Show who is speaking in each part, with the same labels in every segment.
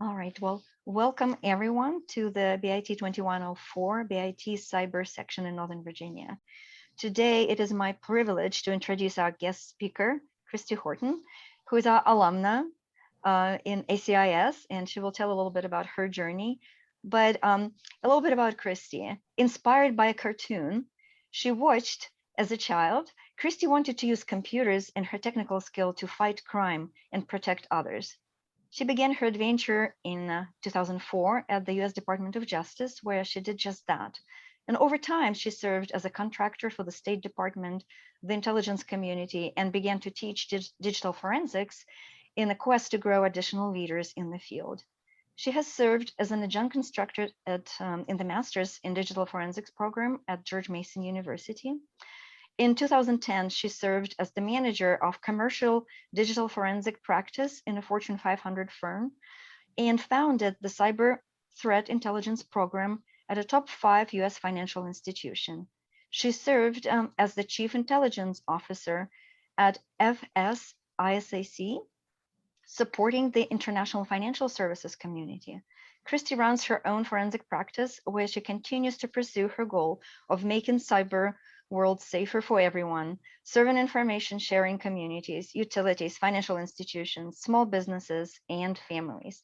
Speaker 1: All right, well, welcome everyone to the BIT 2104 BIT Cyber section in Northern Virginia. Today, it is my privilege to introduce our guest speaker, Kristi Horton, who is our alumna in ACIS, and she will tell a little bit about her journey. But a little bit about Kristi. Inspired by a cartoon she watched as a child, Kristi wanted to use computers and her technical skill to fight crime and protect others. She began her adventure in 2004 at the US Department of Justice, where she did just that. And over time, she served as a contractor for the State Department, the intelligence community, and began to teach digital forensics in a quest to grow additional leaders in the field. She has served as an adjunct instructor in the Master's in Digital Forensics program at George Mason University. In 2010, she served as the manager of commercial digital forensic practice in a Fortune 500 firm and founded the Cyber Threat Intelligence Program at a top 5 US financial institution. She served as the Chief Intelligence Officer at FSISAC, supporting the international financial services community. Kristi runs her own forensic practice where she continues to pursue her goal of making cyber world safer for everyone, serving information sharing communities, utilities, financial institutions, small businesses, and families.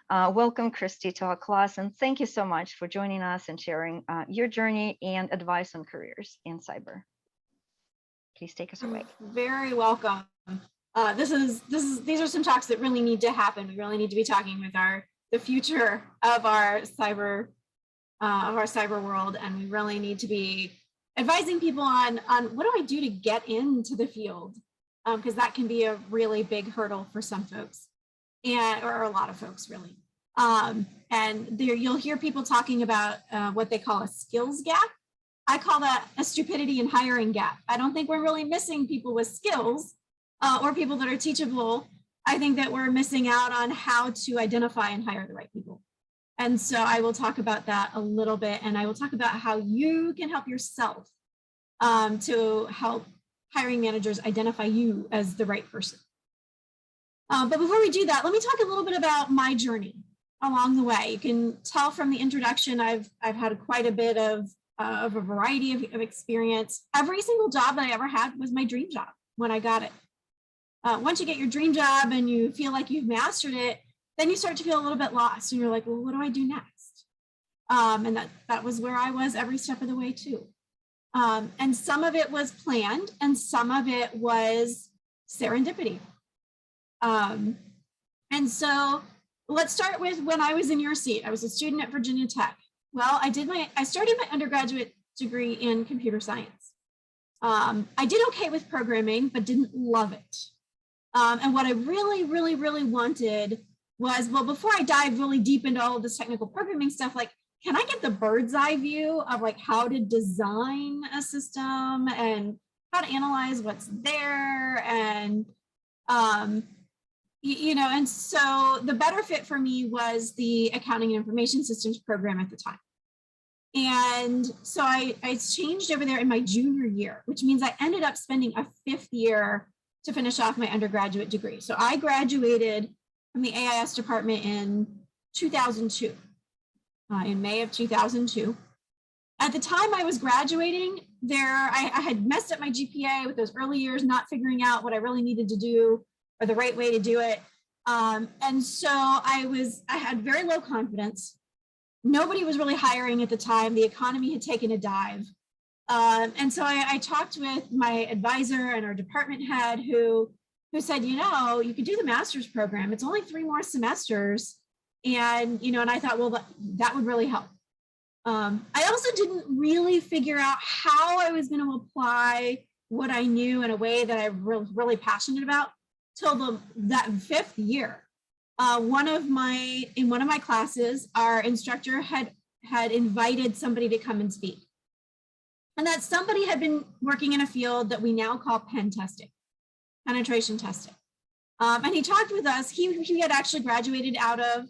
Speaker 1: Welcome, Kristi, to our class, and thank you so much for joining us and sharing your journey and advice on careers in cyber. Please take us away.
Speaker 2: Very welcome. These are some talks that really need to happen. We really need to be talking with the future of our cyber world, and we really need to be advising people on what do I do to get into the field, because that can be a really big hurdle for some folks, or a lot of folks really. And you'll hear people talking about what they call a skills gap. I call that a stupidity in hiring gap. I don't think we're really missing people with skills or people that are teachable. I think that we're missing out on how to identify and hire the right people. And so I will talk about that a little bit, and I will talk about how you can help yourself to help hiring managers identify you as the right person. But before we do that, let me talk a little bit about my journey along the way. You can tell from the introduction, I've had quite a bit of a variety of experience. Every single job that I ever had was my dream job when I got it. Once you get your dream job and you feel like you've mastered it, then you start to feel a little bit lost, and you're like, well, what do I do next? And that was where I was every step of the way too. And some of it was planned, and some of it was serendipity. And so let's start with when I was in your seat. I was a student at Virginia Tech. Well, I started my undergraduate degree in computer science. I did okay with programming, but didn't love it. And what I really, really, really wanted was, well, before I dive really deep into all of this technical programming stuff, like, can I get the bird's eye view of like how to design a system and how to analyze what's there? And, and so the better fit for me was the accounting and information systems program at the time. And so I changed over there in my junior year, which means I ended up spending a 5th year to finish off my undergraduate degree. So I graduated from the AIS department in 2002, in May of 2002. At the time I was graduating I had messed up my GPA with those early years, not figuring out what I really needed to do or the right way to do it. And so I had very low confidence. Nobody was really hiring at the time. The economy had taken a dive. And so I talked with my advisor and our department head who said, you could do the master's program. It's only 3 more semesters. And, and I thought, well, that would really help. I also didn't really figure out how I was going to apply what I knew in a way that I was really passionate about till that 5th year. In one of my classes, our instructor had invited somebody to come and speak. And that somebody had been working in a field that we now call penetration testing. And he talked with us. He had actually graduated out of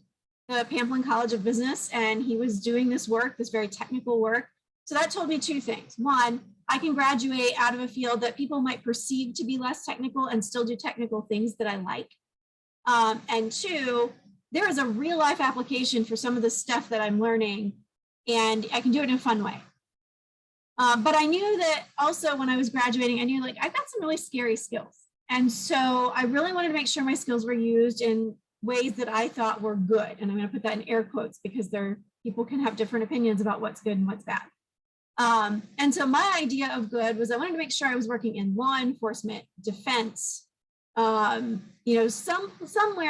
Speaker 2: the Pamplin College of Business, and he was doing this very technical work. So that told me 2 things. One, I can graduate out of a field that people might perceive to be less technical and still do technical things that I like. And 2, there is a real life application for some of the stuff that I'm learning, and I can do it in a fun way. But I knew that also when I was graduating, I knew like I've got some really scary skills. And so I really wanted to make sure my skills were used in ways that I thought were good. And I'm going to put that in air quotes because people can have different opinions about what's good and what's bad. And so my idea of good was I wanted to make sure I was working in law enforcement, defense, somewhere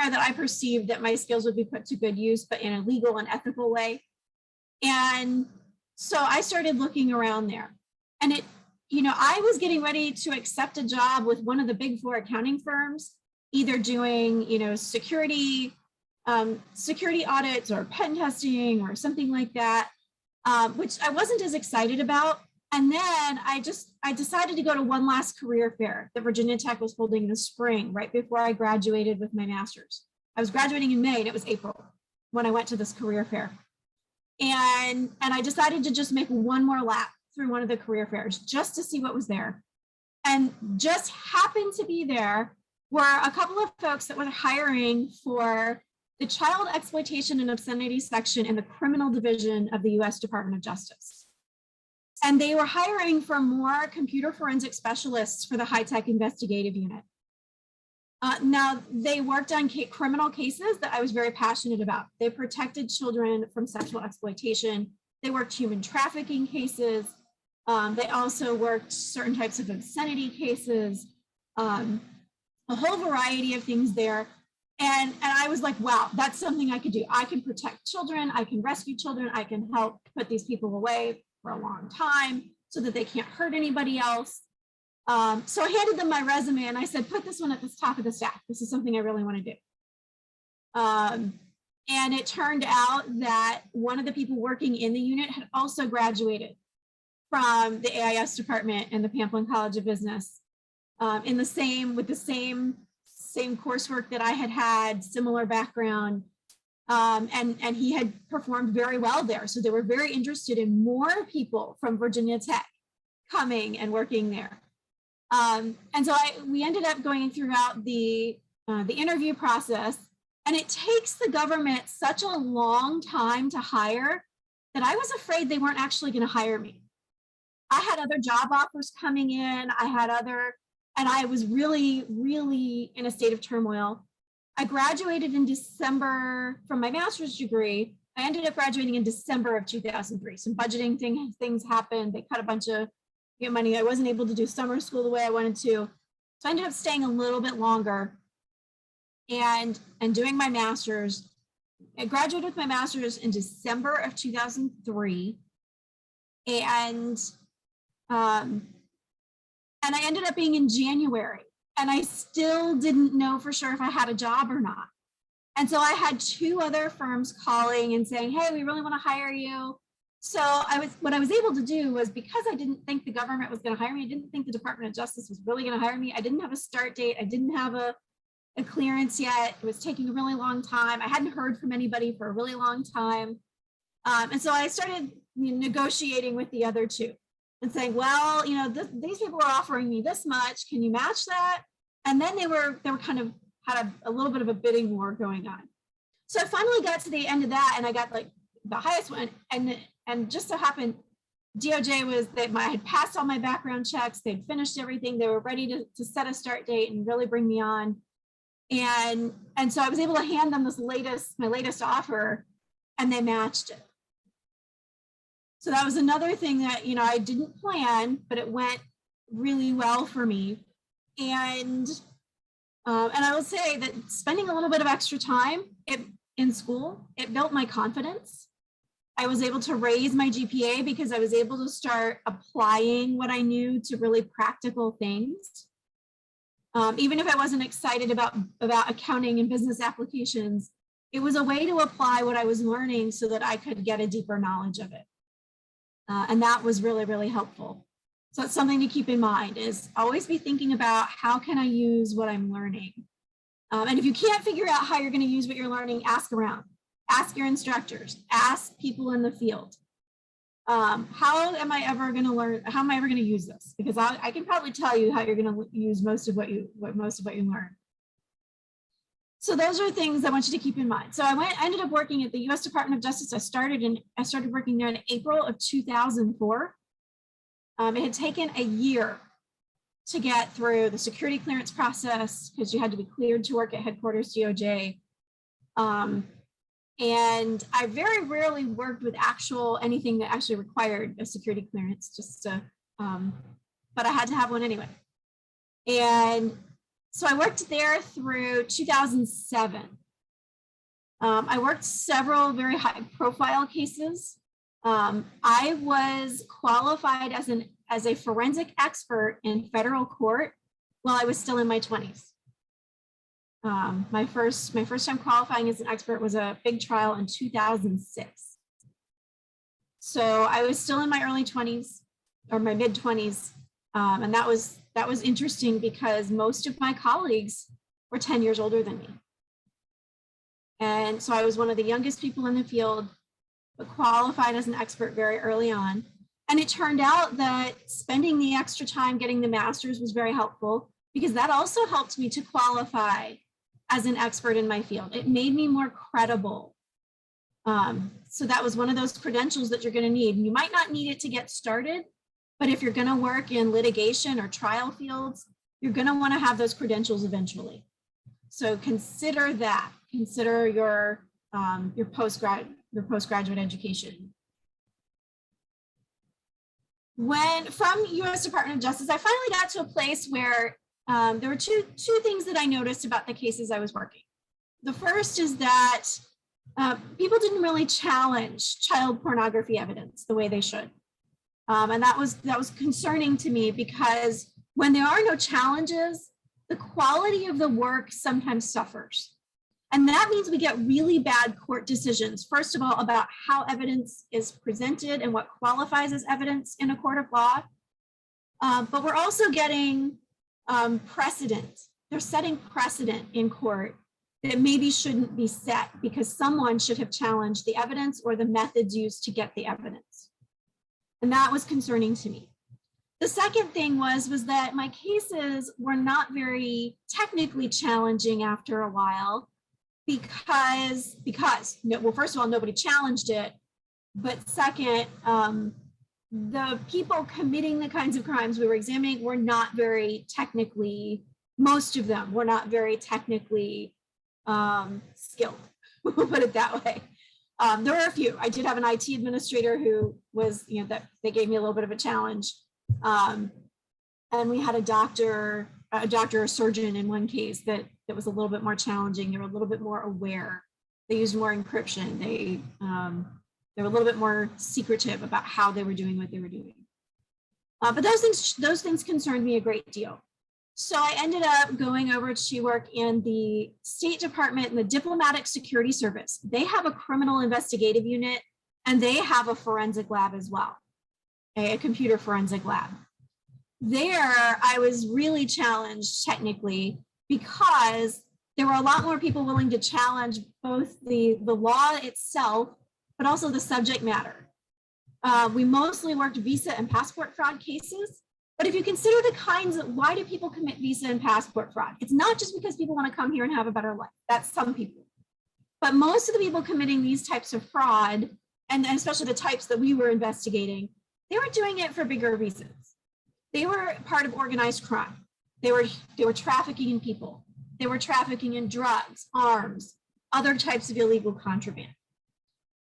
Speaker 2: that I perceived that my skills would be put to good use, but in a legal and ethical way. And so I started looking around there, and I was getting ready to accept a job with one of the big four accounting firms, either doing, security audits or pen testing or something like that, which I wasn't as excited about. And then I decided to go to one last career fair that Virginia Tech was holding in the spring, right before I graduated with my master's. I was graduating in May, and it was April when I went to this career fair. And I decided to just make one more lap through one of the career fairs just to see what was there. And just happened to be there were a couple of folks that were hiring for the child exploitation and obscenity section in the criminal division of the US Department of Justice. And they were hiring for more computer forensic specialists for the high-tech investigative unit. Now, they worked on criminal cases that I was very passionate about. They protected children from sexual exploitation. They worked human trafficking cases. They also worked certain types of obscenity cases, a whole variety of things there. And I was like, wow, that's something I could do. I can protect children. I can rescue children. I can help put these people away for a long time so that they can't hurt anybody else. So I handed them my resume and I said, put this one at the top of the stack. This is something I really want to do. And it turned out that one of the people working in the unit had also graduated from the AIS department and the Pamplin College of Business with the same coursework that I had, similar background. And he had performed very well there. So they were very interested in more people from Virginia Tech coming and working there. And so we ended up going throughout the interview process, and it takes the government such a long time to hire that I was afraid they weren't actually going to hire me. I had other job offers coming in. And I was really, really in a state of turmoil. I graduated in December from my master's degree. I ended up graduating in December of 2003. Some budgeting things happened. They cut a bunch of money. I wasn't able to do summer school the way I wanted to. So I ended up staying a little bit longer and doing my master's. I graduated with my master's in December of 2003. And I ended up being in January, and I still didn't know for sure if I had a job or not. And so I had two other firms calling and saying, hey, we really want to hire you. So what I was able to do was, because I didn't think the government was going to hire me, I didn't think the Department of Justice was really going to hire me. I didn't have a start date. I didn't have a clearance yet. It was taking a really long time. I hadn't heard from anybody for a really long time. And so I started negotiating with the other two and saying, well, these people are offering me this much. Can you match that? And then they were kind of had a little bit of a bidding war going on. So I finally got to the end of that, and I got like the highest one. And just so happened, DOJ I had passed all my background checks. They'd finished everything. They were ready to set a start date and really bring me on. And so I was able to hand them my latest offer, and they matched it. So that was another thing that, I didn't plan, but it went really well for me. And I will say that spending a little bit of extra time in school, it built my confidence. I was able to raise my GPA because I was able to start applying what I knew to really practical things. Even if I wasn't excited about accounting and business applications, it was a way to apply what I was learning so that I could get a deeper knowledge of it. And that was really, really helpful. So it's something to keep in mind, is always be thinking about how can I use what I'm learning? And if you can't figure out how you're going to use what you're learning, ask around, ask your instructors, ask people in the field. How am I ever going to learn? How am I ever going to use this? Because I can probably tell you how you're going to use most of what you learn. So those are things I want you to keep in mind. So I ended up working at the U.S. Department of Justice. I started working there in April of 2004. It had taken a year to get through the security clearance process because you had to be cleared to work at headquarters DOJ. And I very rarely worked with anything that actually required a security clearance, but I had to have one anyway. And so I worked there through 2007. I worked several very high profile cases. I was qualified as a forensic expert in federal court while I was still in my 20s. My first time qualifying as an expert was a big trial in 2006. So I was still in my early 20s or my mid 20s. And that was interesting because most of my colleagues were 10 years older than me. And so I was one of the youngest people in the field, but qualified as an expert very early on. And it turned out that spending the extra time getting the master's was very helpful because that also helped me to qualify as an expert in my field. It made me more credible. So that was one of those credentials that you're going to need. And you might not need it to get started, but if you're going to work in litigation or trial fields, you're going to want to have those credentials eventually. So consider that. Consider your postgraduate education. From U.S. Department of Justice, I finally got to a place where there were two things that I noticed about the cases I was working. The first is that people didn't really challenge child pornography evidence the way they should. And that was concerning to me because when there are no challenges, the quality of the work sometimes suffers. And that means we get really bad court decisions, first of all, about how evidence is presented and what qualifies as evidence in a court of law. But we're also getting precedent. They're setting precedent in court that maybe shouldn't be set because someone should have challenged the evidence or the methods used to get the evidence. And that was concerning to me. The second thing was that my cases were not very technically challenging after a while because well, first of all, nobody challenged it. But second, the people committing the kinds of crimes we were examining were not very technically, most of them were not very technically skilled, we'll put it that way. There were a few. I did have an IT administrator who was, that they gave me a little bit of a challenge. And we had a doctor, a surgeon in one case that was a little bit more challenging. They were a little bit more aware. They used more encryption. They were a little bit more secretive about how they were doing what they were doing. But those things concerned me a great deal. So I ended up going over to work in the State Department and the Diplomatic Security Service. They have a criminal investigative unit and they have a forensic lab as well, a computer forensic lab. There, I was really challenged technically because there were a lot more people willing to challenge both the law itself, but also the subject matter. We mostly worked visa and passport fraud cases. But if you consider the kinds of, why do people commit visa and passport fraud? It's not just because people want to come here and have a better life. That's some people. But most of the people committing these types of fraud, and especially the types that we were investigating, they were doing it for bigger reasons. They were part of organized crime. They were trafficking in people. They were trafficking in drugs, arms, other types of illegal contraband.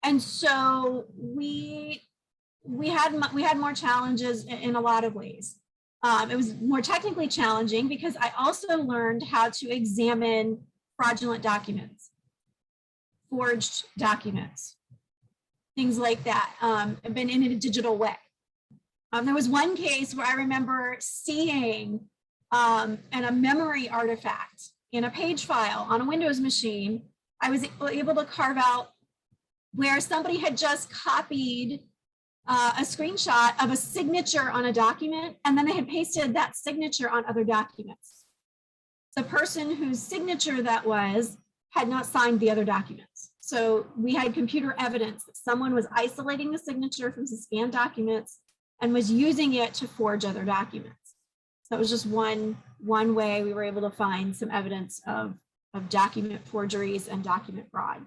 Speaker 2: And so we had more challenges in a lot of ways. It was more technically challenging because I also learned how to examine fraudulent documents, forged documents, things like that, but in a digital way. There was one case where I remember seeing a memory artifact in a page file on a Windows machine. I was able to carve out where somebody had just copied a screenshot of a signature on a document, and then they had pasted that signature on other documents. The person whose signature that was had not signed the other documents. So we had computer evidence that someone was isolating the signature from some scanned documents and was using it to forge other documents. So that was just one way we were able to find some evidence of document forgeries and document fraud.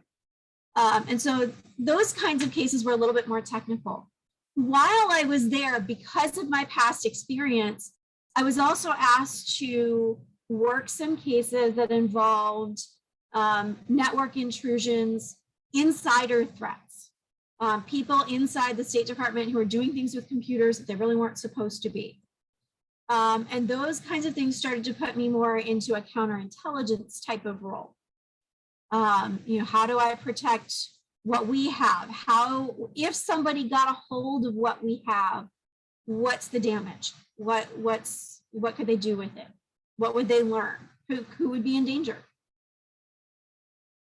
Speaker 2: And so those kinds of cases were a little bit more technical. While I was there, because of my past experience, I was also asked to work some cases that involved network intrusions, insider threats, people inside the State Department who are doing things with computers that they really weren't supposed to be. And those kinds of things started to put me more into a counterintelligence type of role. How do I protect what we have? How, if somebody got a hold of what we have, what's the damage? What could they do with it? What would they learn? Who would be in danger?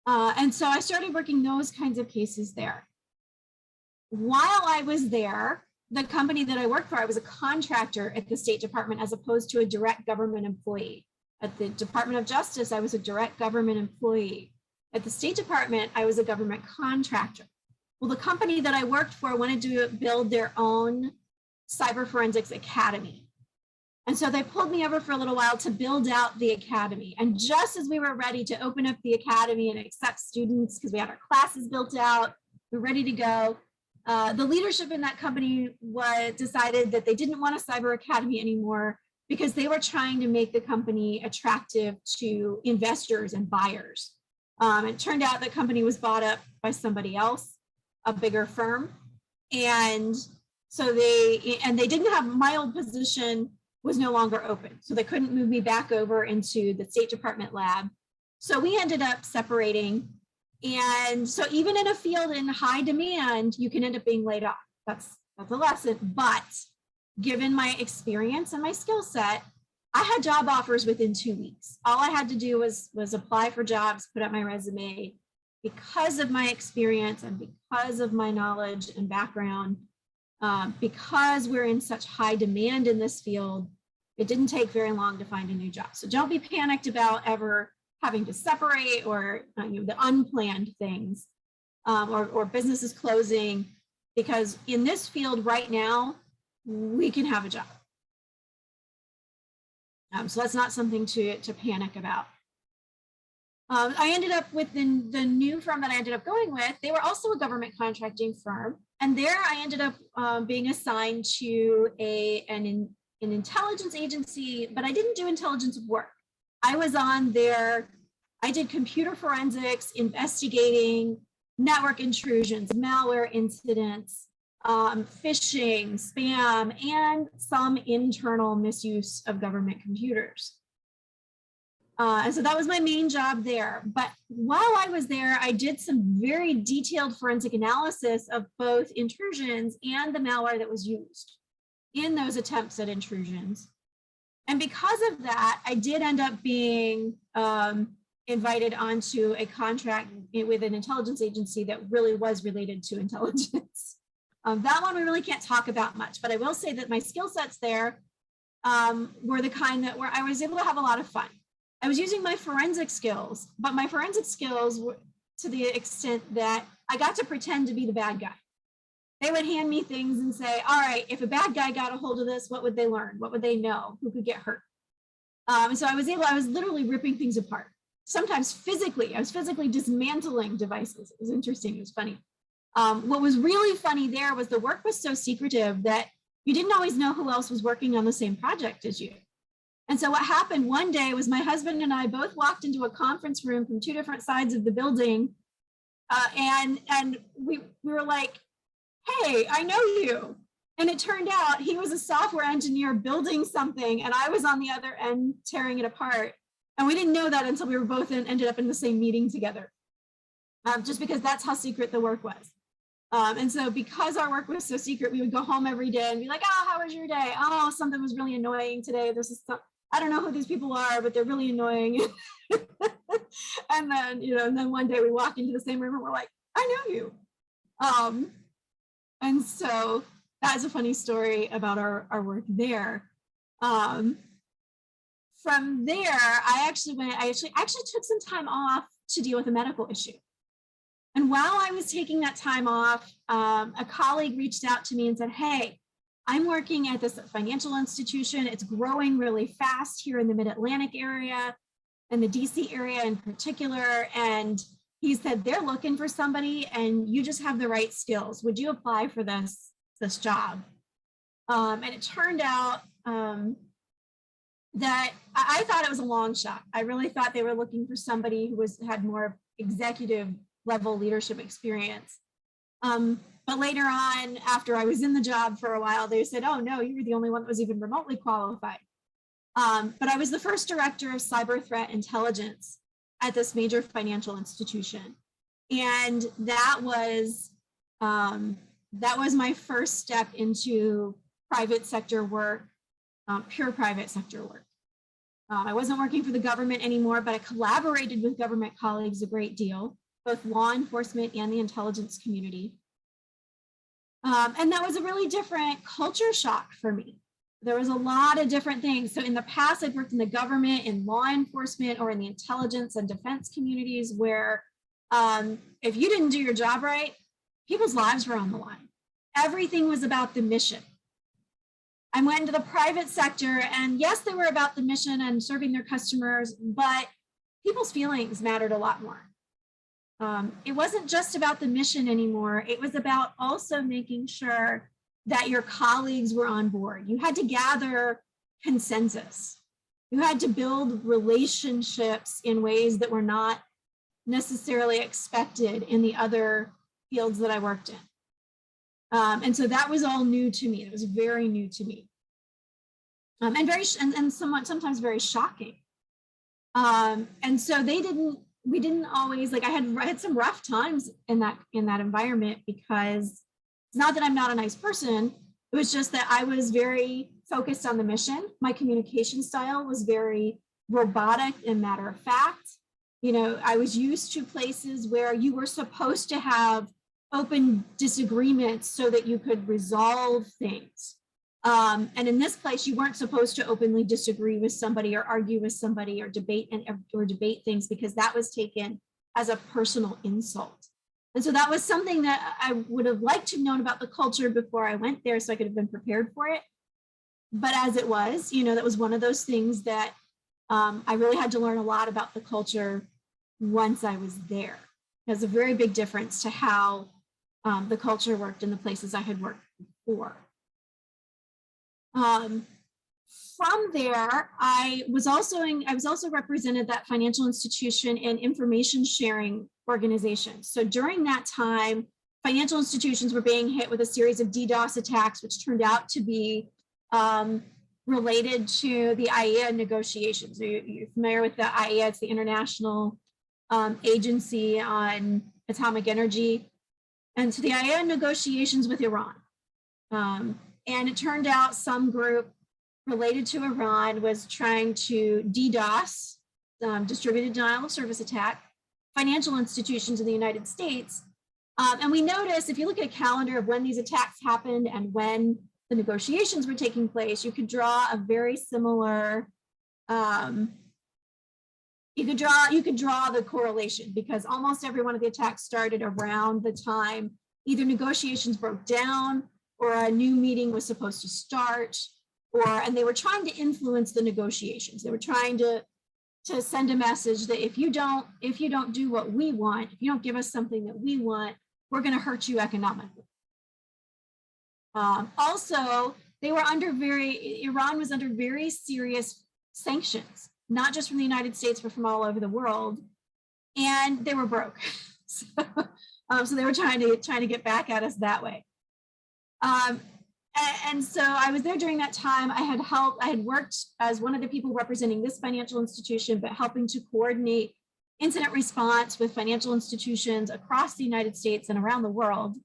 Speaker 2: And so I started working those kinds of cases there. While I was there, the company that I worked for, I was a contractor at the State Department as opposed to a direct government employee. At the Department of Justice, I was a direct government employee. At the State Department, I was a government contractor. Well, the company that I worked for wanted to build their own cyber forensics academy. And so they pulled me over for a little while to build out the academy. And just as we were ready to open up the academy and accept students, because we had our classes built out, we're ready to go, the leadership in that company decided that they didn't want a cyber academy anymore because they were trying to make the company attractive to investors and buyers. It turned out the company was bought up by somebody else, a bigger firm. And so they didn't have, my old position was no longer open. So they couldn't move me back over into the State Department lab. So we ended up separating. And so even in a field in high demand, you can end up being laid off. That's a lesson. But given my experience and my skill set, I had job offers within 2 weeks. All I had to do was apply for jobs, put up my resume. Because of my experience and because of my knowledge and background, because we're in such high demand in this field, it didn't take very long to find a new job. So don't be panicked about ever having to separate or the unplanned things or businesses closing, because in this field right now, we can have a job. So that's not something to panic about. I ended up with the new firm that I ended up going with. They were also a government contracting firm. And there I ended up being assigned to an intelligence agency, but I didn't do intelligence work. I was on there, I did computer forensics, investigating network intrusions, malware incidents, phishing, spam, and some internal misuse of government computers. And so that was my main job there. But while I was there, I did some very detailed forensic analysis of both intrusions and the malware that was used in those attempts at intrusions. And because of that, I did end up being invited onto a contract with an intelligence agency that really was related to intelligence. That one we really can't talk about much, but I will say that my skill sets there were the kind that where I was able to have a lot of fun. I was using my forensic skills, but my forensic skills were to the extent that I got to pretend to be the bad guy. They would hand me things and say, all right, if a bad guy got a hold of this, what would they learn? What would they know? Who could get hurt? So I was literally ripping things apart. Sometimes physically, I was physically dismantling devices. It was interesting, it was funny. What was really funny there was the work was so secretive that you didn't always know who else was working on the same project as you. And so what happened one day was my husband and I both walked into a conference room from two different sides of the building. And we were like, hey, I know you. And it turned out he was a software engineer building something and I was on the other end tearing it apart. And we didn't know that until we were both ended up in the same meeting together, just because that's how secret the work was. And so because our work was so secret, we would go home every day and be like, oh, how was your day? Oh, something was really annoying today. This is some, I don't know who these people are, but they're really annoying. And then, and then one day we walk into the same room and we're like, I know you. And so that is a funny story about our work there. From there, I actually took some time off to deal with a medical issue. And while I was taking that time off, a colleague reached out to me and said, hey, I'm working at this financial institution. It's growing really fast here in the Mid-Atlantic area. and the DC area in particular. And he said, they're looking for somebody and you just have the right skills. Would you apply for this job? And it turned out that I thought it was a long shot. I really thought they were looking for somebody who had more executive level leadership experience. But later on, after I was in the job for a while, they said, oh no, you were the only one that was even remotely qualified. But I was the first director of cyber threat intelligence at this major financial institution. And that was my first step into private sector work, pure private sector work. I wasn't working for the government anymore, but I collaborated with government colleagues a great deal, both law enforcement and the intelligence community. And that was a really different culture shock for me. There was a lot of different things. So in the past, I've worked in the government, in law enforcement, or in the intelligence and defense communities where if you didn't do your job right, people's lives were on the line. Everything was about the mission. I went into the private sector, and yes, they were about the mission and serving their customers, but people's feelings mattered a lot more. It wasn't just about the mission anymore. It was about also making sure that your colleagues were on board. You had to gather consensus. You had to build relationships in ways that were not necessarily expected in the other fields that I worked in. And so that was all new to me. It was very new to me. And sometimes very shocking. And so we didn't always, like, I had some rough times in that environment, because it's not that I'm not a nice person. It was just that I was very focused on the mission. My communication style was very robotic and matter of fact. You know, I was used to places where you were supposed to have open disagreements so that you could resolve things. And in this place, you weren't supposed to openly disagree with somebody or argue with somebody or debate things, because that was taken as a personal insult. And so that was something that I would have liked to have known about the culture before I went there, so I could have been prepared for it. But as it was, you know, that was one of those things that I really had to learn a lot about the culture once I was there. There's a very big difference to how the culture worked in the places I had worked before. From there, I was also represented that financial institution in information sharing organizations. So during that time, financial institutions were being hit with a series of DDoS attacks, which turned out to be related to the IAEA negotiations. So you're familiar with the IAEA? It's the International Agency on Atomic Energy. And so the IAEA negotiations with Iran. And it turned out some group related to Iran was trying to DDoS, distributed denial of service attack, financial institutions in the United States. And we noticed, if you look at a calendar of when these attacks happened and when the negotiations were taking place, you could draw a very similar, you could draw the correlation, because almost every one of the attacks started around the time either negotiations broke down or a new meeting was supposed to start, and they were trying to influence the negotiations. They were trying to send a message that if you don't do what we want, if you don't give us something that we want, we're going to hurt you economically. Also, Iran was under very serious sanctions, not just from the United States, but from all over the world, and they were broke. So they were trying to get back at us that way. And so I was there during that time. I had worked as one of the people representing this financial institution, but helping to coordinate incident response with financial institutions across the United States and around the world.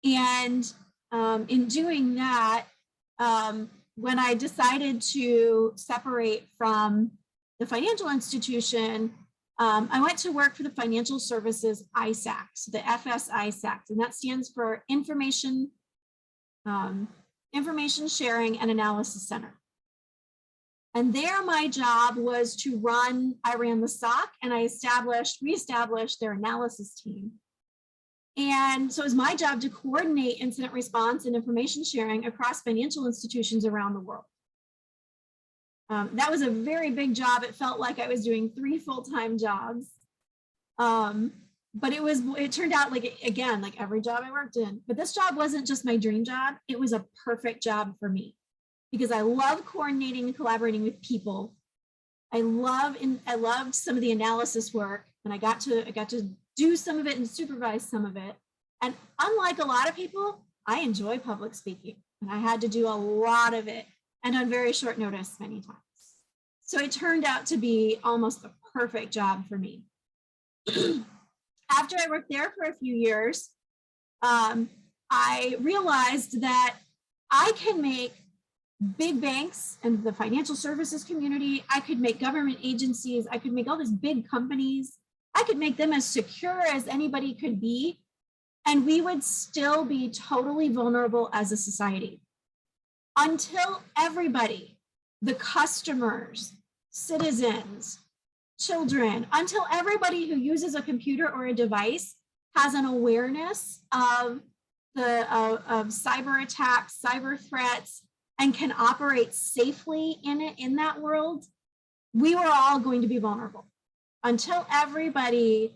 Speaker 2: And in doing that, when I decided to separate from the financial institution, I went to work for the Financial Services ISACs, the FS ISACs, and that stands for Information Sharing and Analysis Center. And there my job was to I ran the SOC, and reestablished their analysis team. And so it was my job to coordinate incident response and information sharing across financial institutions around the world. That was a very big job. It felt like I was doing 3 full-time jobs. But it turned out like, again, like every job I worked in, but this job wasn't just my dream job. It was a perfect job for me because I love coordinating and collaborating with people. I loved some of the analysis work, and I got to do some of it and supervise some of it. And unlike a lot of people, I enjoy public speaking, and I had to do a lot of it and on very short notice many times. So it turned out to be almost the perfect job for me. After I worked there for a few years, I realized that I can make big banks and the financial services community, I could make government agencies, I could make all these big companies, I could make them as secure as anybody could be, and we would still be totally vulnerable as a society. Until everybody, the customers, citizens, children, until everybody who uses a computer or a device has an awareness of cyber attacks, cyber threats, and can operate safely in that world, we were all going to be vulnerable. Until everybody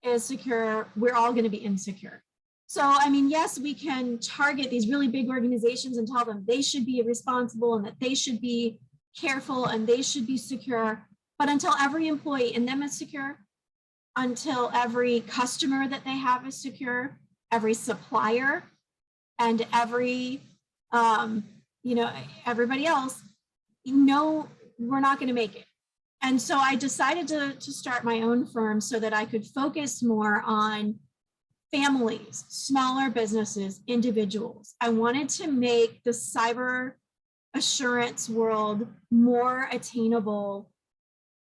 Speaker 2: is secure, we're all going to be insecure. So, I mean, yes, we can target these really big organizations and tell them they should be responsible and that they should be careful and they should be secure. But until every employee in them is secure, until every customer that they have is secure, every supplier and every, everybody else, we're not going to make it. And so I decided to start my own firm so that I could focus more on families, smaller businesses, individuals. I wanted to make the cyber assurance world more attainable.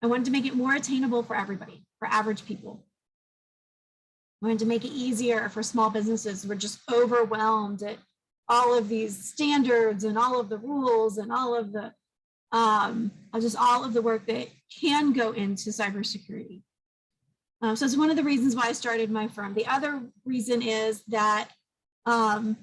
Speaker 2: I wanted to make it more attainable for everybody, for average people. I wanted to make it easier for small businesses who are just overwhelmed at all of these standards and all of the rules and all of the all of the work that can go into cybersecurity. So it's one of the reasons why I started my firm. The other reason is that the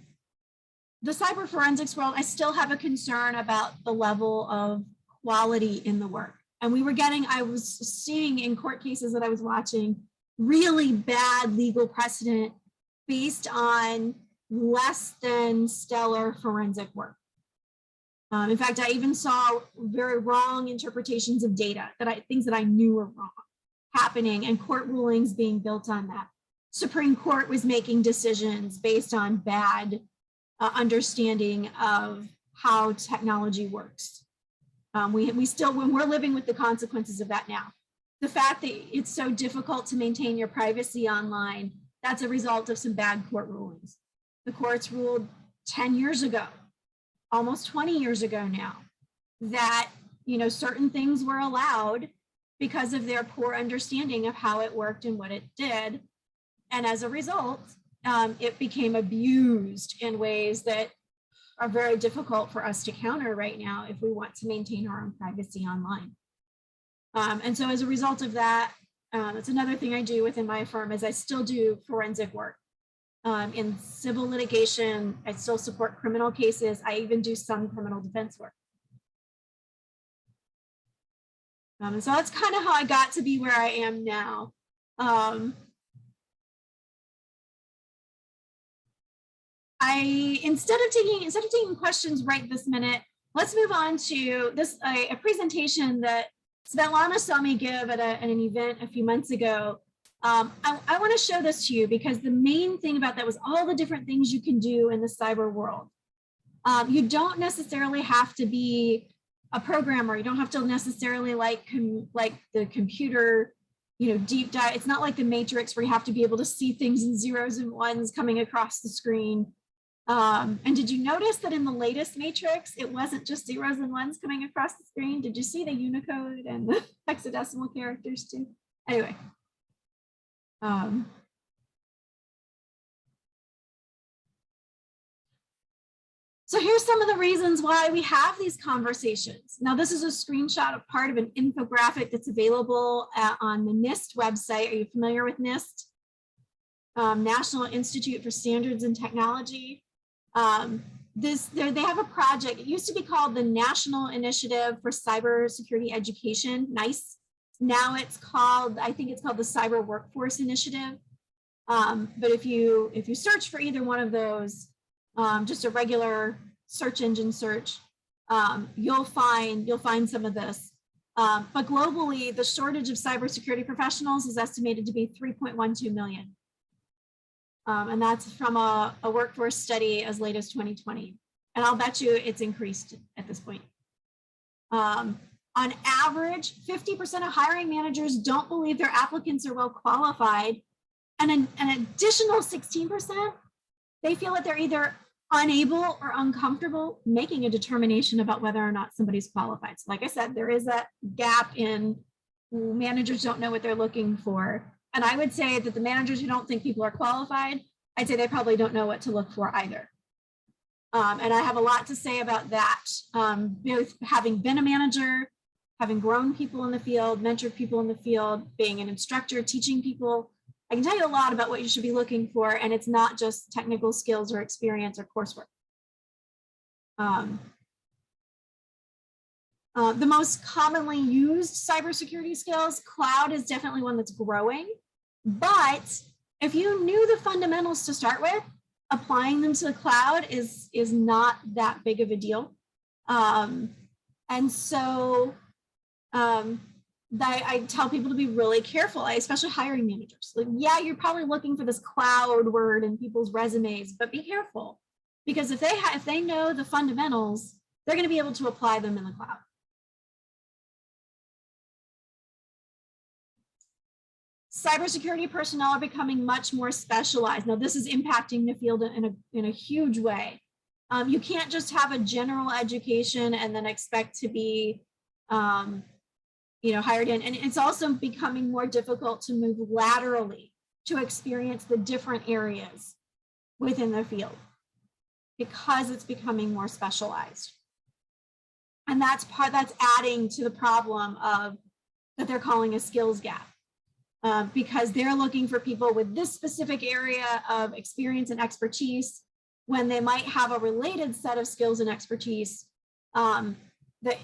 Speaker 2: cyber forensics world, I still have a concern about the level of quality in the work. And I was seeing in court cases that I was watching really bad legal precedent based on less than stellar forensic work. In fact, I even saw very wrong interpretations of data, things that I knew were wrong happening, and court rulings being built on that. Supreme Court was making decisions based on bad understanding of how technology works. We're living with the consequences of that now. The fact that it's so difficult to maintain your privacy online, that's a result of some bad court rulings. The courts ruled 10 years ago, almost 20 years ago now, that certain things were allowed because of their poor understanding of how it worked and what it did. And as a result, it became abused in ways that are very difficult for us to counter right now if we want to maintain our own privacy online. And so as a result of that, it's another thing I do within my firm is I still do forensic work. In civil litigation, I still support criminal cases. I even do some criminal defense work. And so that's kind of how I got to be where I am now. Instead of taking questions right this minute, let's move on to a presentation that Svetlana saw me give at an event a few months ago. I want to show this to you because the main thing about that was all the different things you can do in the cyber world. You don't necessarily have to be a programmer. You don't have to necessarily like the computer, deep dive. It's not like the Matrix where you have to be able to see things in zeros and ones coming across the screen. And did you notice that in the latest Matrix, it wasn't just zeros and ones coming across the screen? Did you see the Unicode and the hexadecimal characters too? Anyway. So here's some of the reasons why we have these conversations. Now, this is a screenshot of part of an infographic that's available on the NIST website. Are you familiar with NIST? National Institute for Standards and Technology. they have a project. It used to be called the National Initiative for Cybersecurity Education, NICE. Now it's called, I think it's called the Cyber Workforce Initiative. But if you search for either one of those, just a regular search engine search, you'll find some of this. But globally, the shortage of cybersecurity professionals is estimated to be 3.12 million. And that's from a workforce study as late as 2020. And I'll bet you it's increased at this point. On average, 50% of hiring managers don't believe their applicants are well qualified. And an additional 16%, they feel that they're either unable or uncomfortable making a determination about whether or not somebody's qualified. So like I said, there is that gap in managers don't know what they're looking for. And I would say that the managers who don't think people are qualified, I'd say they probably don't know what to look for either. And I have a lot to say about that. Both having been a manager, having grown people in the field, mentored people in the field, being an instructor, teaching people, I can tell you a lot about what you should be looking for, and it's not just technical skills or experience or coursework. The most commonly used cybersecurity skills, cloud is definitely one that's growing, but if you knew the fundamentals to start with, applying them to the cloud is not that big of a deal. And so I tell people to be really careful, especially hiring managers. Like, yeah, you're probably looking for this cloud word in people's resumes, but be careful, because if they know the fundamentals, they're going to be able to apply them in the cloud. Cybersecurity personnel are becoming much more specialized. Now, this is impacting the field in a huge way. You can't just have a general education and then expect to be hired in. And it's also becoming more difficult to move laterally to experience the different areas within the field because it's becoming more specialized. And that's adding to the problem of that they're calling a skills gap. Because they're looking for people with this specific area of experience and expertise when they might have a related set of skills and expertise that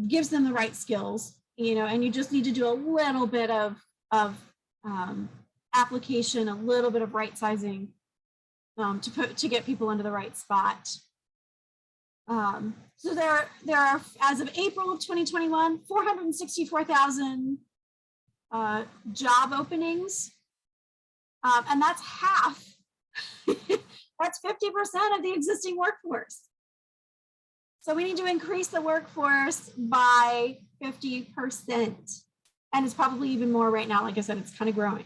Speaker 2: gives them the right skills, and you just need to do a little bit of application, a little bit of right sizing to get people into the right spot. So there are, as of April of 2021, 464,000 job openings, and that's half. That's 50% of the existing workforce. So we need to increase the workforce by 50%, and it's probably even more right now. Like I said, it's kind of growing.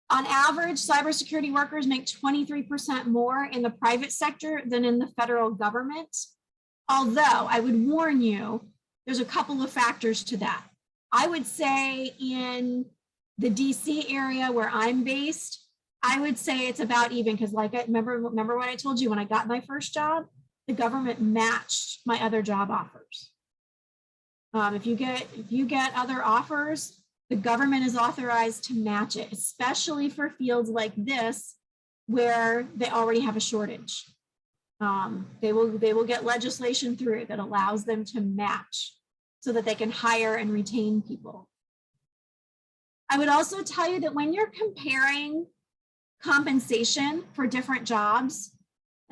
Speaker 2: On average, cybersecurity workers make 23% more in the private sector than in the federal government. Although I would warn you, there's a couple of factors to that. I would say in the DC area where I'm based, I would say it's about even, because remember what I told you when I got my first job, the government matched my other job offers. If you get other offers, the government is authorized to match it, especially for fields like this where they already have a shortage. They will get legislation through that allows them to match so that they can hire and retain people. I would also tell you that when you're comparing compensation for different jobs,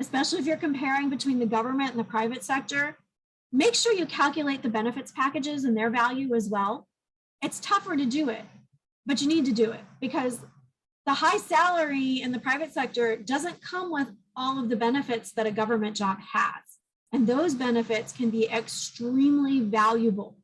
Speaker 2: especially if you're comparing between the government and the private sector, make sure you calculate the benefits packages and their value as well. It's tougher to do it, but you need to do it because the high salary in the private sector doesn't come with all of the benefits that a government job has. And those benefits can be extremely valuable.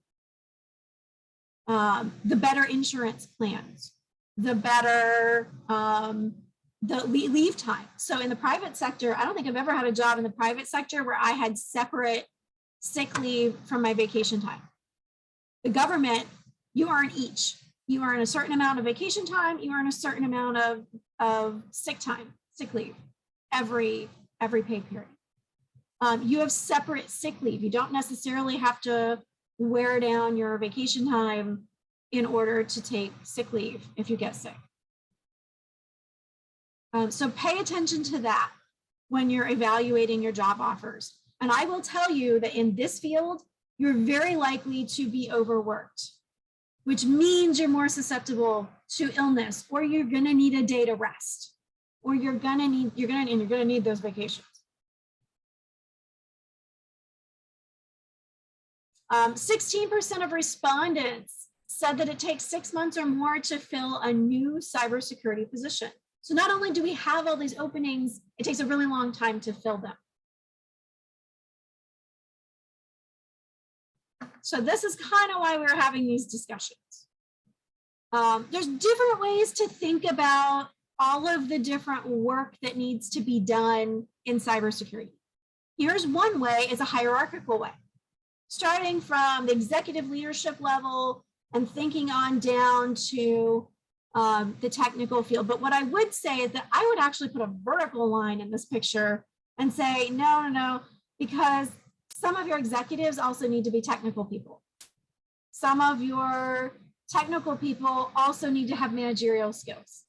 Speaker 2: The better insurance plans, the better the leave time. So in the private sector, I don't think I've ever had a job in the private sector where I had separate sick leave from my vacation time. The government, you earn each. You earn a certain amount of vacation time, you earn a certain amount of sick time, sick leave, every pay period. You have separate sick leave. You don't necessarily have to wear down your vacation time in order to take sick leave if you get sick. So pay attention to that. when you're evaluating your job offers. And I will tell you that in this field, you're very likely to be overworked, which means you're more susceptible to illness, or you're going to need a day to rest, or you're going to need those vacations. 16% of respondents said that it takes 6 months or more to fill a new cybersecurity position. So not only do we have all these openings, it takes a really long time to fill them. So this is kind of why we're having these discussions. There's different ways to think about all of the different work that needs to be done in cybersecurity. Here's one way, is a hierarchical way, starting from the executive leadership level and thinking on down to the technical field. But what I would say is that I would actually put a vertical line in this picture and say, no, because some of your executives also need to be technical people. Some of your technical people also need to have managerial skills.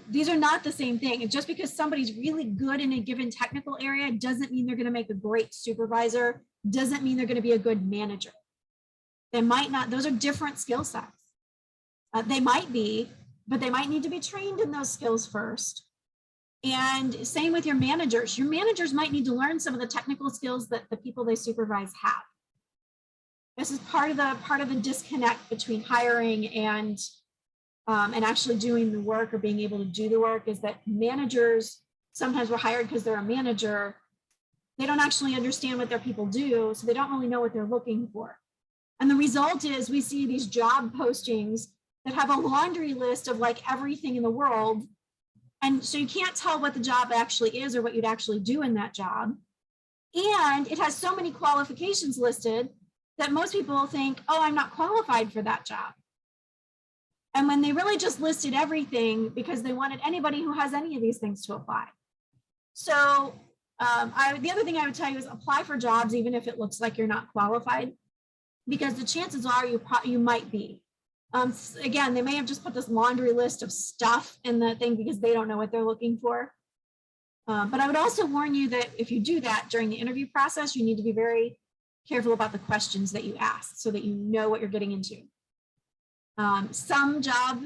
Speaker 2: These are not the same thing. And just because somebody's really good in a given technical area doesn't mean they're going to make a great supervisor, doesn't mean they're going to be a good manager. They might not, those are different skill sets. They might be, but they might need to be trained in those skills first. And same with your managers. Your managers might need to learn some of the technical skills that the people they supervise have. This is part of the disconnect between hiring and actually doing the work or being able to do the work, is that managers sometimes were hired because they're a manager. They don't actually understand what their people do, so they don't really know what they're looking for. And the result is we see these job postings that have a laundry list of like everything in the world. And so you can't tell what the job actually is or what you'd actually do in that job. And it has so many qualifications listed that most people think, oh, I'm not qualified for that job. And when they really just listed everything because they wanted anybody who has any of these things to apply. So the other thing I would tell you is apply for jobs even if it looks like you're not qualified, because the chances are you might be. Again, they may have just put this laundry list of stuff in the thing because they don't know what they're looking for. But I would also warn you that if you do that during the interview process, you need to be very careful about the questions that you ask so that you know what you're getting into. Some job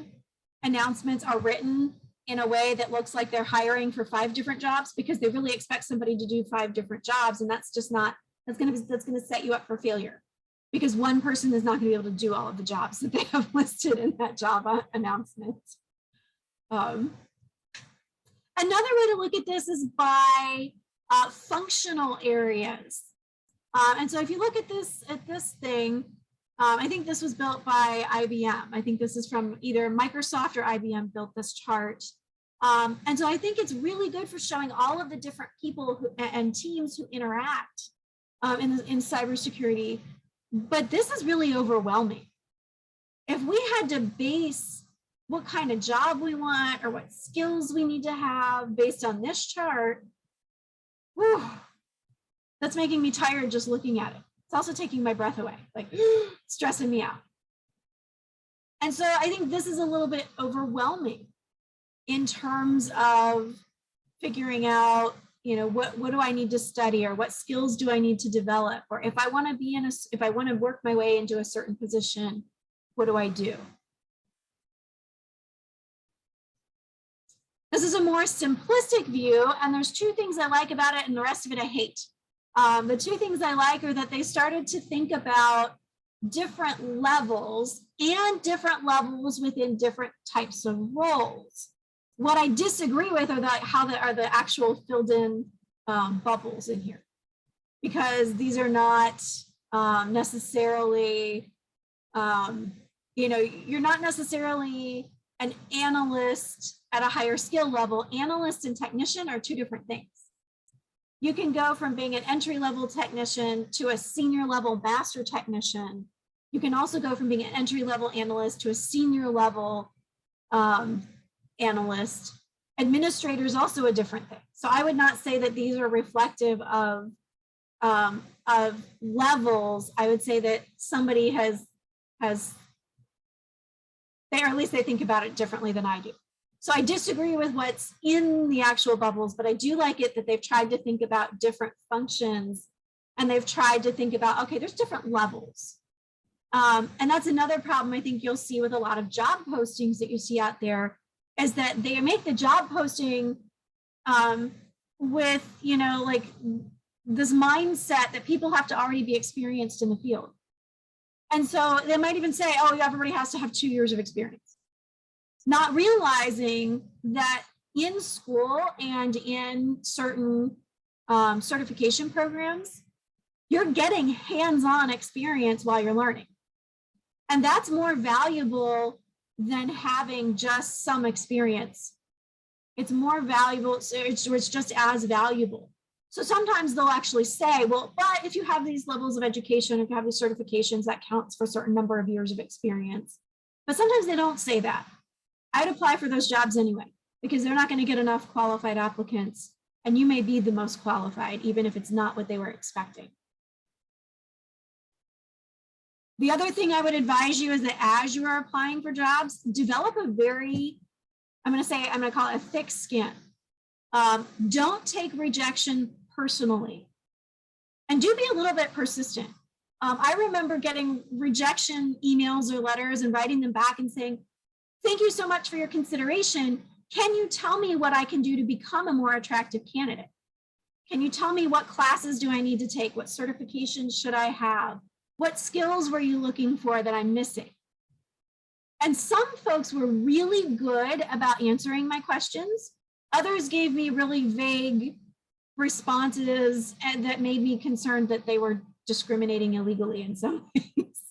Speaker 2: announcements are written in a way that looks like they're hiring for 5 different jobs because they really expect somebody to do 5 different jobs. And that's just not, that's going to set you up for failure, because one person is not going to be able to do all of the jobs that they have listed in that job announcement. Another way to look at this is by functional areas. And so if you look at this thing, I think this was built by IBM. I think this is from either Microsoft or IBM built this chart. And so I think it's really good for showing all of the different people and teams who interact in cybersecurity. But this is really overwhelming. If we had to base what kind of job we want or what skills we need to have based on this chart, whew, that's making me tired just looking at it. It's also taking my breath away, like stressing me out. And so I think this is a little bit overwhelming in terms of figuring out, you know, what do I need to study, or what skills do I need to develop? Or if I want to be if I want to work my way into a certain position, what do I do? This is a more simplistic view, and there's 2 things I like about it and the rest of it I hate. The 2 things I like are that they started to think about different levels and different levels within different types of roles. What I disagree with are the actual filled in bubbles in here, because these are not necessarily, you know, you're not necessarily an analyst at a higher skill level. Analyst and technician are 2 different things. You can go from being an entry-level technician to a senior-level master technician. You can also go from being an entry-level analyst to a senior-level analyst. Administrator is also a different thing. So I would not say that these are reflective of levels. I would say that somebody or at least they think about it differently than I do. So I disagree with what's in the actual bubbles, but I do like it that they've tried to think about different functions, and they've tried to think about, okay, there's different levels. And that's another problem I think you'll see with a lot of job postings that you see out there, is that they make the job posting with, you know, like this mindset that people have to already be experienced in the field. And so they might even say, oh, everybody has to have 2 years of experience, not realizing that in school and in certain certification programs, you're getting hands-on experience while you're learning. And that's more valuable than having just some experience. It's more valuable, so it's just as valuable. So sometimes they'll actually say, well, but if you have these levels of education, if you have these certifications, that counts for a certain number of years of experience. But sometimes they don't say that. I'd apply for those jobs anyway, because they're not going to get enough qualified applicants. And you may be the most qualified, even if it's not what they were expecting. The other thing I would advise you is that as you are applying for jobs, develop a very, I'm going to call it a thick skin. Don't take rejection personally, and do be a little bit persistent. I remember getting rejection emails or letters and writing them back and saying, thank you so much for your consideration. Can you tell me what I can do to become a more attractive candidate? Can you tell me what classes do I need to take? What certifications should I have? What skills were you looking for that I'm missing? And some folks were really good about answering my questions. Others gave me really vague responses and that made me concerned that they were discriminating illegally in some ways.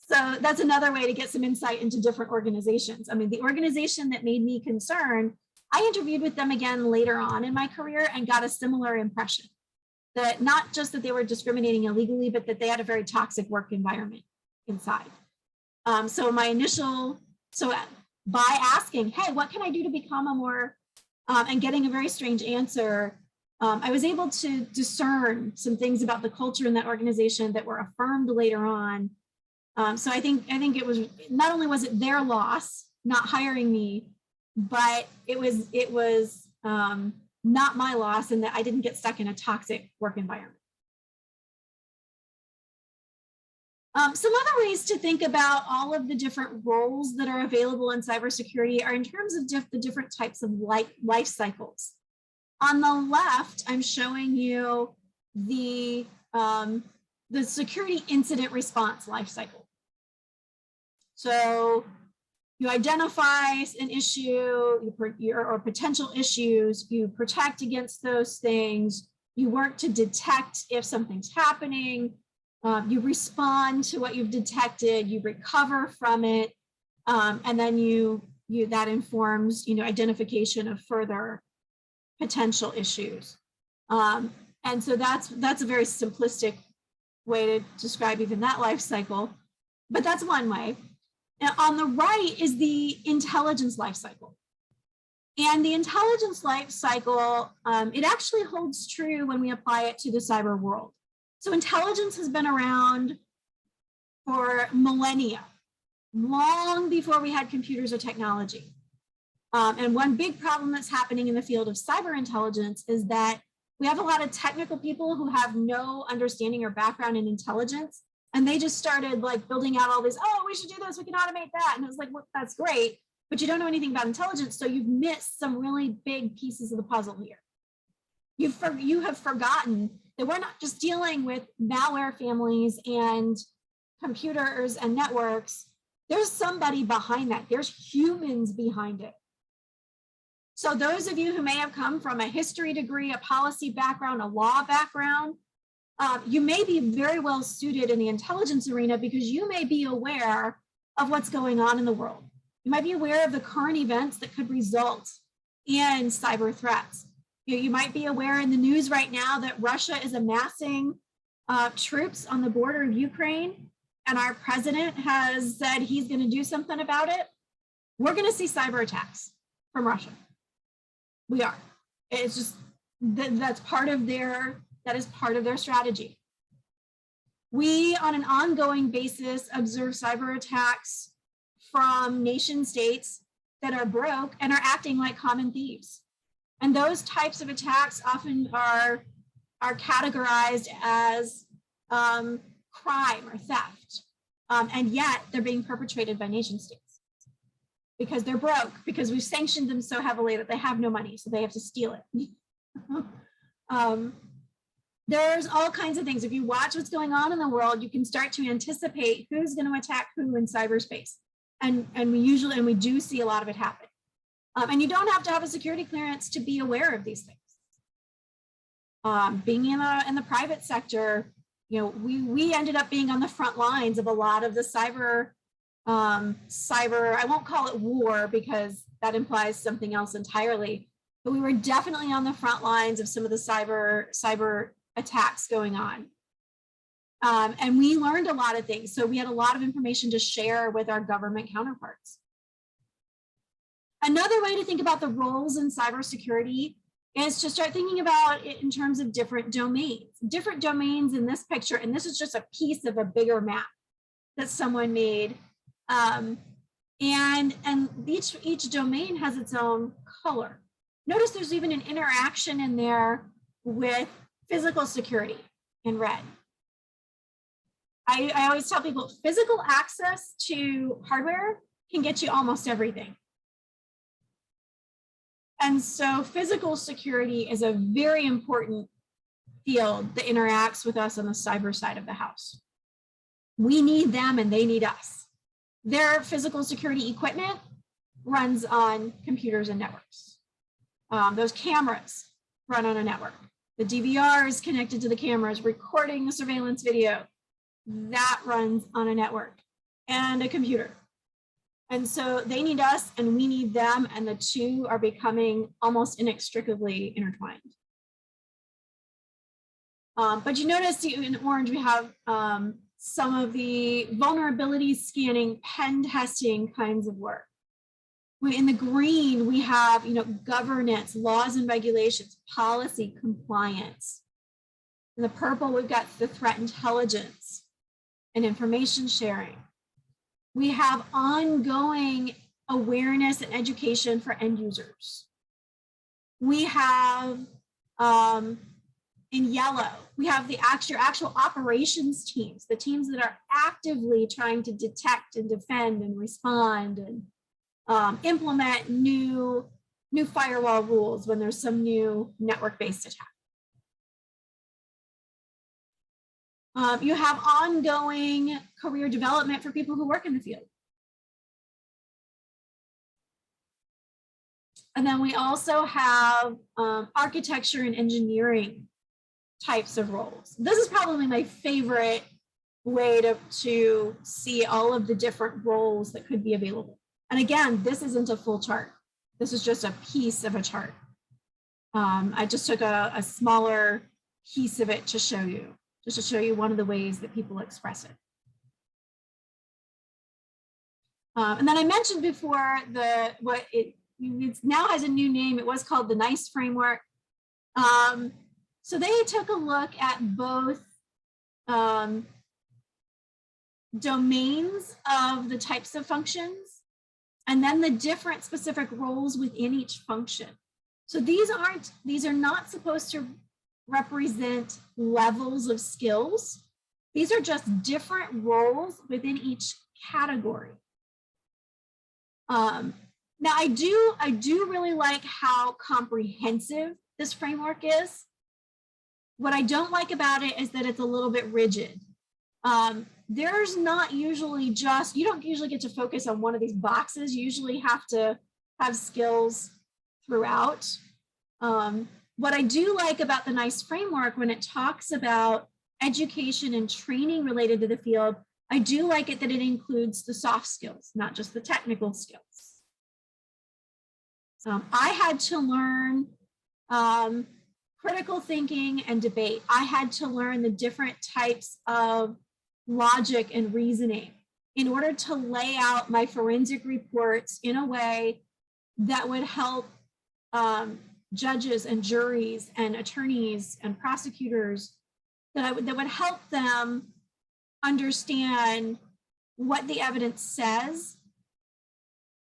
Speaker 2: So that's another way to get some insight into different organizations. I mean, the organization that made me concerned, I interviewed with them again later on in my career and got a similar impression. That not just that they were discriminating illegally, but that they had a very toxic work environment inside. So by asking, hey, what can I do to become a more, and getting a very strange answer, I was able to discern some things about the culture in that organization that were affirmed later on. So I think it was, not only was it their loss not hiring me, but it was not my loss, and that I didn't get stuck in a toxic work environment. Some other ways to think about all of the different roles that are available in cybersecurity are in terms of the different types of life cycles. On the left, I'm showing you the security incident response life cycle. So you identify an issue or potential issues, you protect against those things, you work to detect if something's happening, you respond to what you've detected, you recover from it, and then that informs identification of further potential issues. And so that's a very simplistic way to describe even that life cycle, but that's one way. Now, on the right is the intelligence life cycle. And the intelligence life cycle, it actually holds true when we apply it to the cyber world. So intelligence has been around for millennia, long before we had computers or technology. And one big problem that's happening in the field of cyber intelligence is that we have a lot of technical people who have no understanding or background in intelligence. And they just started like building out all this, oh, we should do this, we can automate that. And it was like, well, that's great, but you don't know anything about intelligence. So you've missed some really big pieces of the puzzle here. You have forgotten that we're not just dealing with malware families and computers and networks. There's somebody behind that. There's humans behind it. So those of you who may have come from a history degree, a policy background, a law background, you may be very well suited in the intelligence arena because you may be aware of what's going on in the world. You might be aware of the current events that could result in cyber threats. You might be aware in the news right now that Russia is amassing troops on the border of Ukraine, and our president has said he's going to do something about it. We're going to see cyber attacks from Russia. We are. It's just that's part of their strategy. We, on an ongoing basis, observe cyber attacks from nation states that are broke and are acting like common thieves. And those types of attacks often are categorized as crime or theft. And yet they're being perpetrated by nation states because they're broke, because we've sanctioned them so heavily that they have no money, so they have to steal it. There's all kinds of things. If you watch what's going on in the world, you can start to anticipate who's going to attack who in cyberspace. And we do see a lot of it happen. And you don't have to have a security clearance to be aware of these things. Being in the private sector, you know, we ended up being on the front lines of a lot of the cyber, I won't call it war because that implies something else entirely, but we were definitely on the front lines of some of the cyber attacks going on. And we learned a lot of things. So we had a lot of information to share with our government counterparts. Another way to think about the roles in cybersecurity is to start thinking about it in terms of different domains. Different domains in this picture, and this is just a piece of a bigger map that someone made. And each domain has its own color. Notice there's even an interaction in there with physical security in red. I always tell people physical access to hardware can get you almost everything. And so physical security is a very important field that interacts with us on the cyber side of the house. We need them and they need us. Their physical security equipment runs on computers and networks. Those cameras run on a network. The DVR is connected to the cameras, recording the surveillance video. That runs on a network and a computer. And so they need us and we need them, and the two are becoming almost inextricably intertwined. But you notice in orange, we have some of the vulnerability scanning, pen testing kinds of work. In the green, we have, you know, governance, laws and regulations, policy compliance. In the purple, we've got the threat intelligence and information sharing. We have ongoing awareness and education for end users. We have, in yellow, we have the actual operations teams, the teams that are actively trying to detect and defend and respond and implement new firewall rules when there's some new network-based attack. You have ongoing career development for people who work in the field. And then we also have architecture and engineering types of roles. This is probably my favorite way to see all of the different roles that could be available. And again, this isn't a full chart. This is just a piece of a chart. I just took a smaller piece of it to show you. Just to show you one of the ways that people express it. And then I mentioned before it now has a new name. It was called the NICE framework. So they took a look at both domains of the types of functions and then the different specific roles within each function. So these are not supposed to represent levels of skills. These are just different roles within each category. Now I do really like how comprehensive this framework is. What I don't like about it is that it's a little bit rigid. There's not usually you don't usually get to focus on one of these boxes. You usually have to have skills throughout. What I do like about the NICE framework when it talks about education and training related to the field, I do like it that it includes the soft skills, not just the technical skills. I had to learn critical thinking and debate. I had to learn the different types of logic and reasoning in order to lay out my forensic reports in a way that would help judges and juries and attorneys and prosecutors, that would help them understand what the evidence says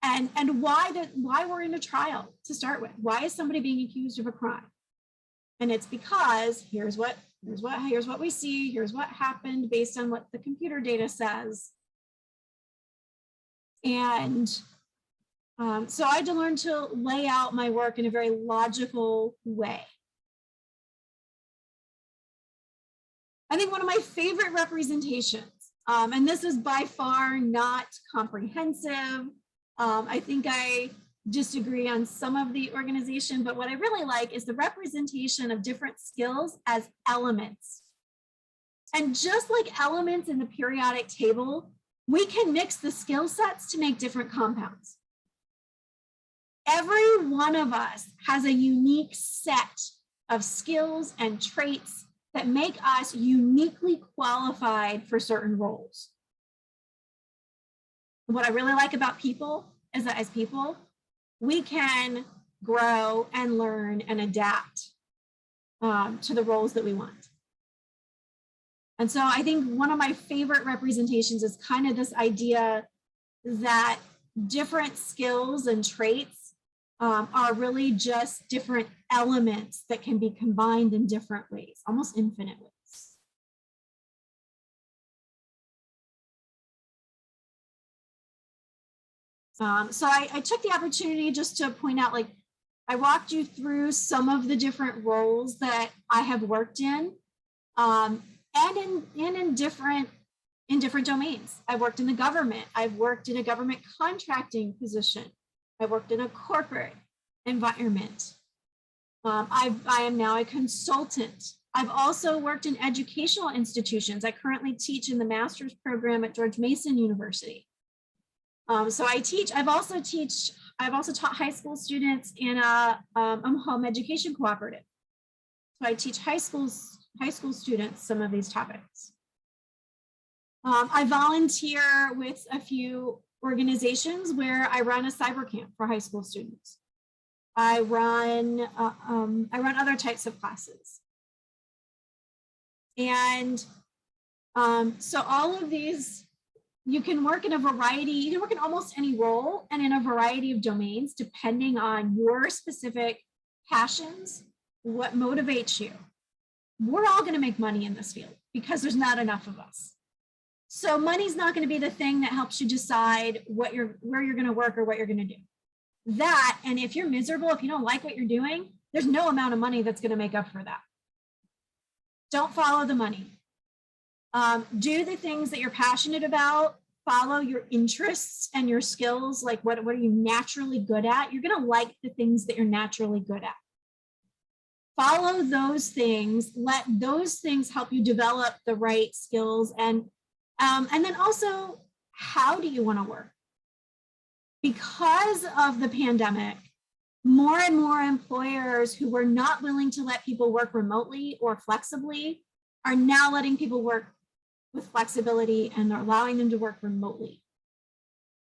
Speaker 2: and why we're in a trial to start with. Why is somebody being accused of a crime? And it's because here's what we see, here's what happened based on what the computer data says. And so I had to learn to lay out my work in a very logical way. I think one of my favorite representations, and this is by far not comprehensive. I think I disagree on some of the organization, but what I really like is the representation of different skills as elements. And just like elements in the periodic table, we can mix the skill sets to make different compounds. Every one of us has a unique set of skills and traits that make us uniquely qualified for certain roles. What I really like about people is that as people, we can grow and learn and adapt to the roles that we want. And so I think one of my favorite representations is kind of this idea that different skills and traits are really just different elements that can be combined in different ways, almost infinite ways. So I took the opportunity just to point out, like, I walked you through some of the different roles that I have worked in, and in different domains. I've worked in the government. I've worked in a government contracting position. I worked in a corporate environment. I am now a consultant. I've also worked in educational institutions. I currently teach in the master's program at George Mason University. So I teach. I've also taught high school students in a home education cooperative. So I teach high school students some of these topics. I volunteer with a few organizations where I run a cyber camp for high school students. I run other types of classes. And so all of these, you can work in a variety, you can work in almost any role and in a variety of domains, depending on your specific passions, what motivates you. We're all going to make money in this field because there's not enough of us. So money's not going to be the thing that helps you decide where you're going to work or what you're going to do. That, and if you're miserable, if you don't like what you're doing, there's no amount of money that's going to make up for that. Don't follow the money. Do the things that you're passionate about. Follow your interests and your skills. Like what are you naturally good at? You're going to like the things that you're naturally good at. Follow those things. Let those things help you develop the right skills. And then also, how do you want to work? Because of the pandemic, more and more employers who were not willing to let people work remotely or flexibly are now letting people work with flexibility, and they're allowing them to work remotely.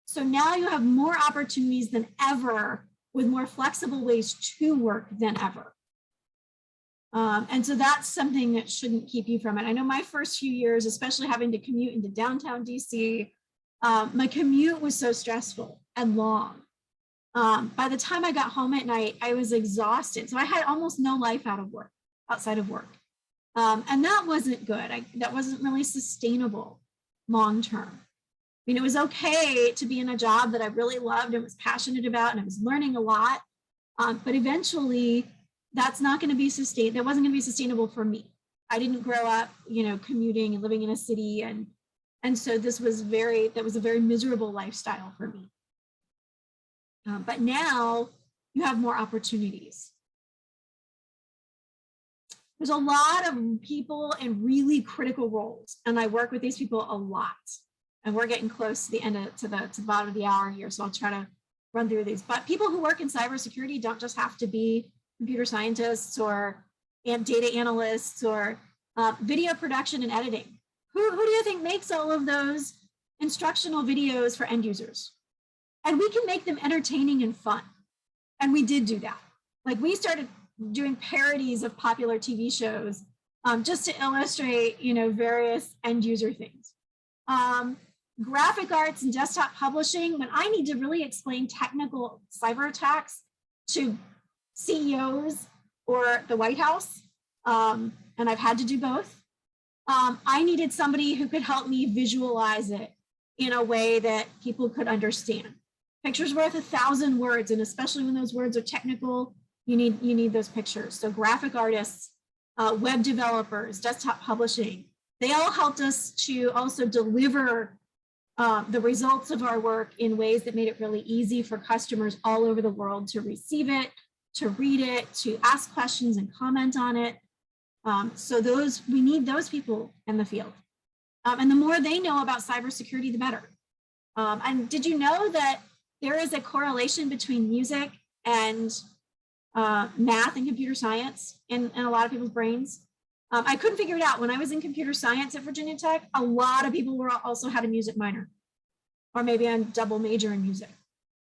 Speaker 2: So now you have more opportunities than ever with more flexible ways to work than ever. And so that's something that shouldn't keep you from it. I know my first few years, especially having to commute into downtown DC, my commute was so stressful and long. By the time I got home at night, I was exhausted. So I had almost no life outside of work. And that wasn't good. That wasn't really sustainable long-term. I mean, it was okay to be in a job that I really loved and was passionate about, and I was learning a lot. But eventually that's not going to be sustained. That wasn't going to be sustainable for me. I didn't grow up, commuting and living in a city. And so that was a very miserable lifestyle for me. But now you have more opportunities. There's a lot of people in really critical roles, and I work with these people a lot. And we're getting close to the end to the bottom of the hour here, so I'll try to run through these. But people who work in cybersecurity don't just have to be computer scientists or data analysts or video production and editing. Who do you think makes all of those instructional videos for end users? And we can make them entertaining and fun. And we did do that. Like, we started doing parodies of popular TV shows just to illustrate, various end user things. graphic arts and desktop publishing, when I need to really explain technical cyber attacks to CEOs or the White House, and I've had to do both, I needed somebody who could help me visualize it in a way that people could understand. Picture's worth 1,000 words, and especially when those words are technical, you need those pictures. So graphic artists, web developers, desktop publishing, they all helped us to also deliver the results of our work in ways that made it really easy for customers all over the world to receive it, to read it, to ask questions and comment on it. So we need those people in the field. And the more they know about cybersecurity, the better. And did you know that there is a correlation between music and math and computer science in a lot of people's brains? I couldn't figure it out. When I was in computer science at Virginia Tech, a lot of people also had a music minor, or maybe a double major in music.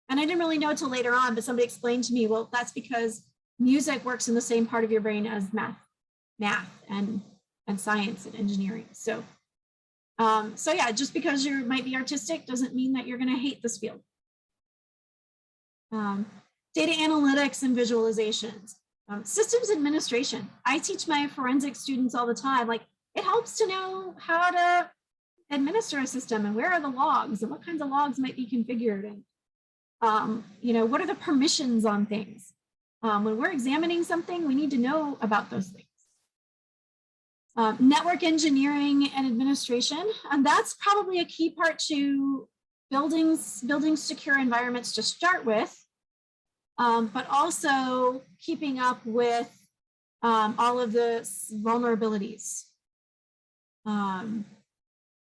Speaker 2: And I didn't really know until later on, but somebody explained to me, well, that's because music works in the same part of your brain as math and science and engineering. So yeah, just because you might be artistic doesn't mean that you're going to hate this field. Data analytics and visualizations. Systems administration. I teach my forensic students all the time, like it helps to know how to administer a system and where are the logs and what kinds of logs might be configured, and what are the permissions on things. When we're examining something, we need to know about those things. Network engineering and administration, and that's probably a key part to building secure environments to start with. But also keeping up with all of the vulnerabilities. One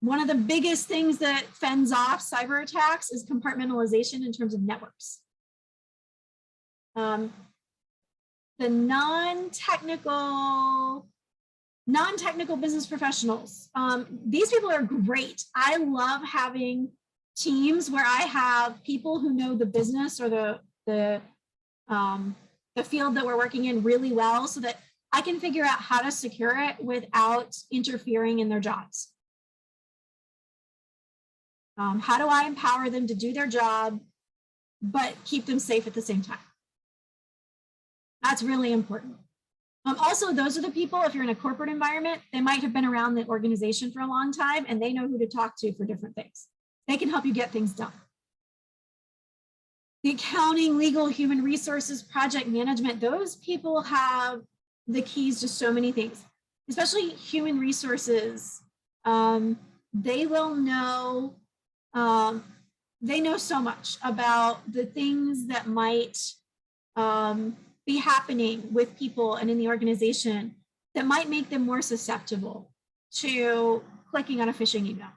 Speaker 2: of the biggest things that fends off cyber attacks is compartmentalization in terms of networks. The non-technical business professionals, these people are great. I love having teams where I have people who know the business or the field that we're working in really well, so that I can figure out how to secure it without interfering in their jobs. How do I empower them to do their job, but keep them safe at the same time? That's really important. Also, those are the people, if you're in a corporate environment, they might have been around the organization for a long time and they know who to talk to for different things. They can help you get things done. The accounting, legal, human resources, project management, those people have the keys to so many things, especially human resources. They will know, they know so much about the things that might be happening with people and in the organization that might make them more susceptible to clicking on a phishing email.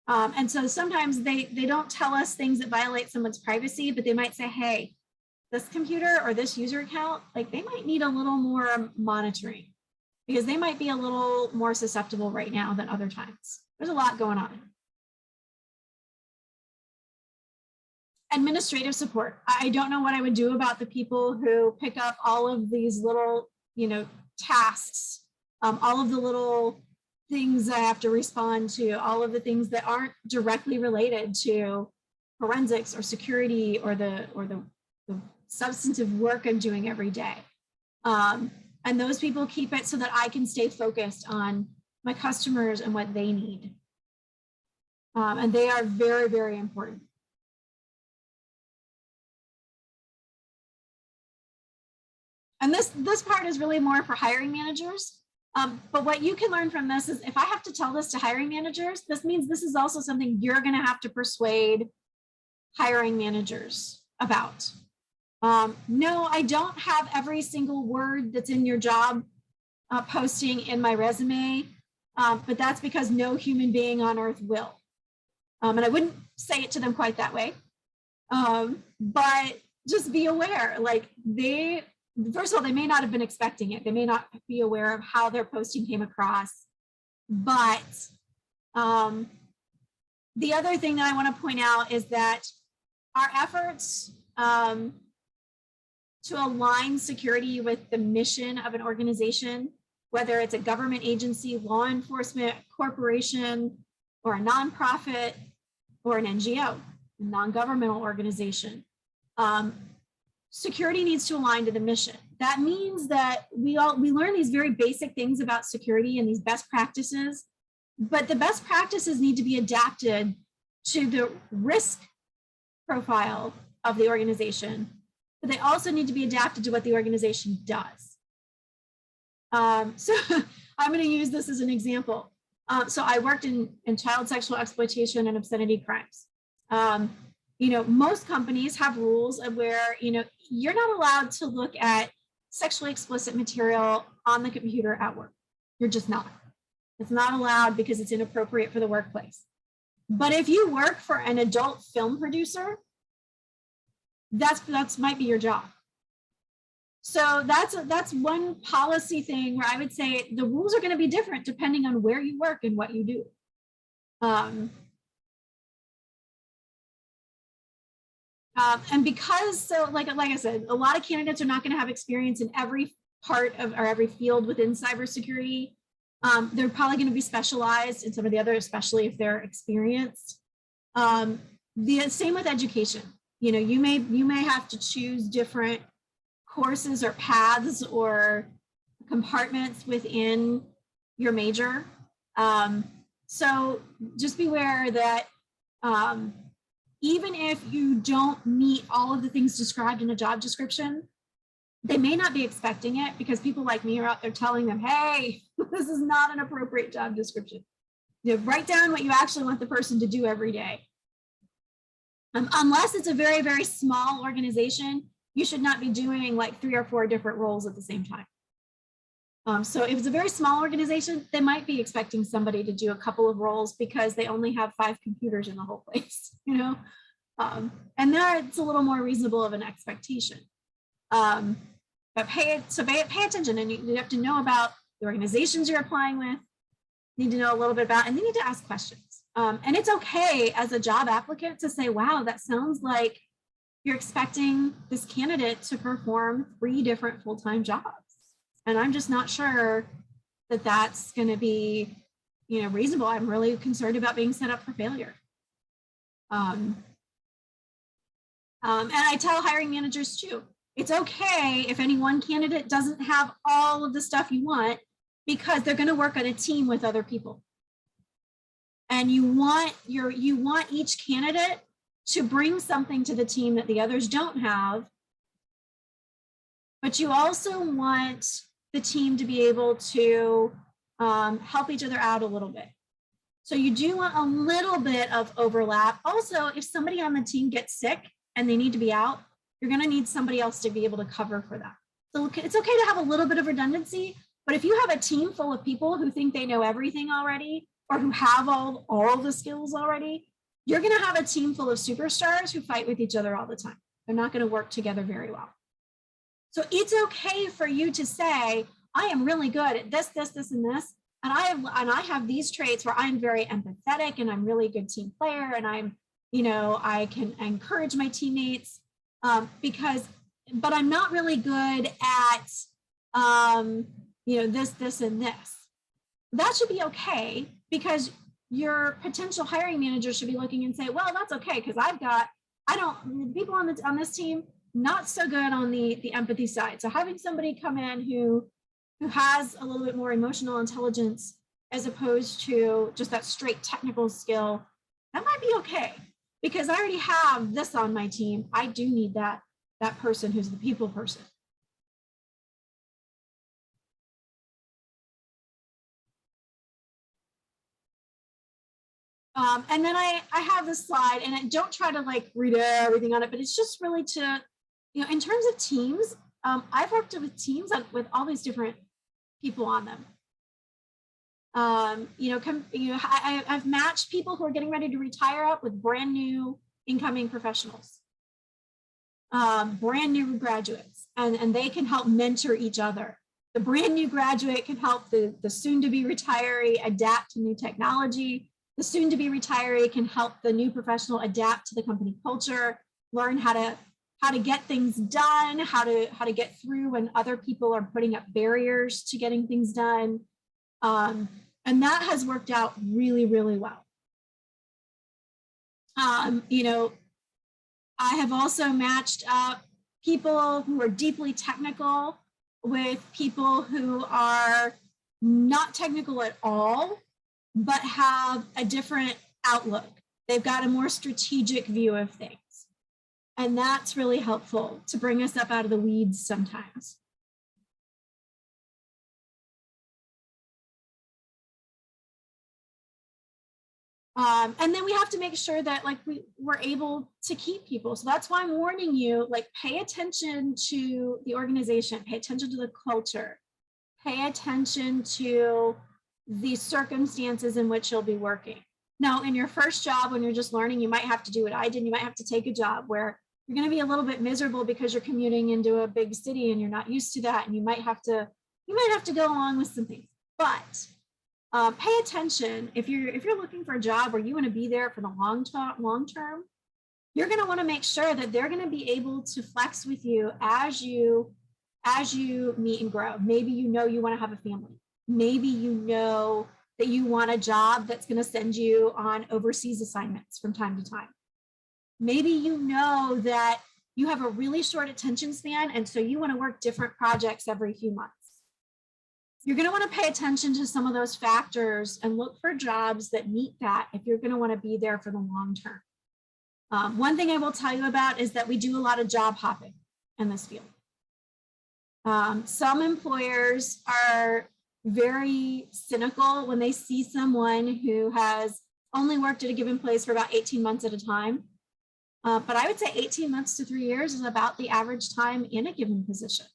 Speaker 2: And so sometimes they don't tell us things that violate someone's privacy, but they might say, hey, this computer or this user account, like they might need a little more monitoring because they might be a little more susceptible right now than other times. There's a lot going on. Administrative support. I don't know what I would do about the people who pick up all of these little, tasks, all of the little things I have to respond to, all of the things that aren't directly related to forensics or security or the substantive work I'm doing every day. And those people keep it so that I can stay focused on my customers and what they need. And they are very, very important. And this part is really more for hiring managers. But what you can learn from this is if I have to tell this to hiring managers, this means this is also something you're going to have to persuade hiring managers about. No, I don't have every single word that's in your job posting in my resume, but that's because no human being on earth will. And I wouldn't say it to them quite that way, but just be aware, like first of all, they may not have been expecting it. They may not be aware of how their posting came across. But the other thing that I want to point out is that our efforts to align security with the mission of an organization, whether it's a government agency, law enforcement, corporation, or a nonprofit or an NGO, a non-governmental organization. Security needs to align to the mission. That means that we learn these very basic things about security and these best practices, but the best practices need to be adapted to the risk profile of the organization, but they also need to be adapted to what the organization does. So I'm going to use this as an example. So I worked in child sexual exploitation and obscenity crimes. Most companies have rules of where, you're not allowed to look at sexually explicit material on the computer at work. You're just not. It's not allowed because it's inappropriate for the workplace. But if you work for an adult film producer, that's might be your job. So that's one policy thing where I would say the rules are going to be different depending on where you work and what you do. And because, so like I said, a lot of candidates are not going to have experience in every part of or every field within cybersecurity. They're probably going to be specialized in some of the others, especially if they're experienced. The same with education. You may have to choose different courses or paths or compartments within your major. So just beware that even if you don't meet all of the things described in a job description, they may not be expecting it because people like me are out there telling them, hey, this is not an appropriate job description. Write down what you actually want the person to do every day. Unless it's a very, very small organization, you should not be doing like 3 or 4 different roles at the same time. So if it's a very small organization, they might be expecting somebody to do a couple of roles because they only have 5 computers in the whole place, and there it's a little more reasonable of an expectation. But pay attention, and you have to know about the organizations you're applying with, need to know a little bit about, and you need to ask questions. And it's okay as a job applicant to say, wow, that sounds like you're expecting this candidate to perform 3 different full-time jobs. And I'm just not sure that that's going to be, reasonable. I'm really concerned about being set up for failure. And I tell hiring managers too, it's okay if any one candidate doesn't have all of the stuff you want, because they're going to work on a team with other people. And you want each candidate to bring something to the team that the others don't have, but you also want the team to be able to help each other out a little bit. So you do want a little bit of overlap. Also, if somebody on the team gets sick and they need to be out, you're going to need somebody else to be able to cover for that. So it's okay to have a little bit of redundancy, but if you have a team full of people who think they know everything already, or who have all the skills already, you're going to have a team full of superstars who fight with each other all the time. They're not going to work together very well. So it's okay for you to say, I am really good at this, this, this, and this. And I have these traits where I'm very empathetic and I'm really a good team player. And I can encourage my teammates but I'm not really good at, this, this, and this. That should be okay, because your potential hiring manager should be looking and say, well, that's okay, because people on this team, not so good on the empathy side. So having somebody come in who has a little bit more emotional intelligence as opposed to just that straight technical skill, that might be okay, because I already have this on my team. I do need that person who's the people person. And then I have this slide, and I don't try to read everything on it, but it's just really to, in terms of teams, I've worked with teams with all these different people on them. I've matched people who are getting ready to retire up with brand new incoming professionals, brand new graduates, and they can help mentor each other. The brand new graduate can help the soon-to-be retiree adapt to new technology. The soon-to-be retiree can help the new professional adapt to the company culture, learn how to get things done, how to get through when other people are putting up barriers to getting things done. And that has worked out really, really well. You know, I have also matched up people who are deeply technical with people who are not technical at all, but have a different outlook. They've got a more strategic view of things. And that's really helpful to bring us up out of the weeds sometimes. And then we have to make sure that like we're able to keep people. So that's why I'm warning you, like pay attention to the organization, pay attention to the culture, pay attention to the circumstances in which you'll be working. Now, in your first job, when you're just learning, you might have to do what I did. You might have to take a job where you're going to be a little bit miserable because you're commuting into a big city and you're not used to that. And you might have to go along with some things, but pay attention. If you're looking for a job where you want to be there for the long term, you're going to want to make sure that they're going to be able to flex with you as you meet and grow. Maybe you know you want to have a family. Maybe you know that you want a job that's going to send you on overseas assignments from time to time. Maybe you know that you have a really short attention span, and so you want to work different projects every few months. You're going to want to pay attention to some of those factors and look for jobs that meet that if you're going to want to be there for the long term. One thing I will tell you about is that we do a lot of job hopping in this field. Some employers are very cynical when they see someone who has only worked at a given place for about 18 months at a time. But I would say 18 months to 3 years is about the average time in a given position.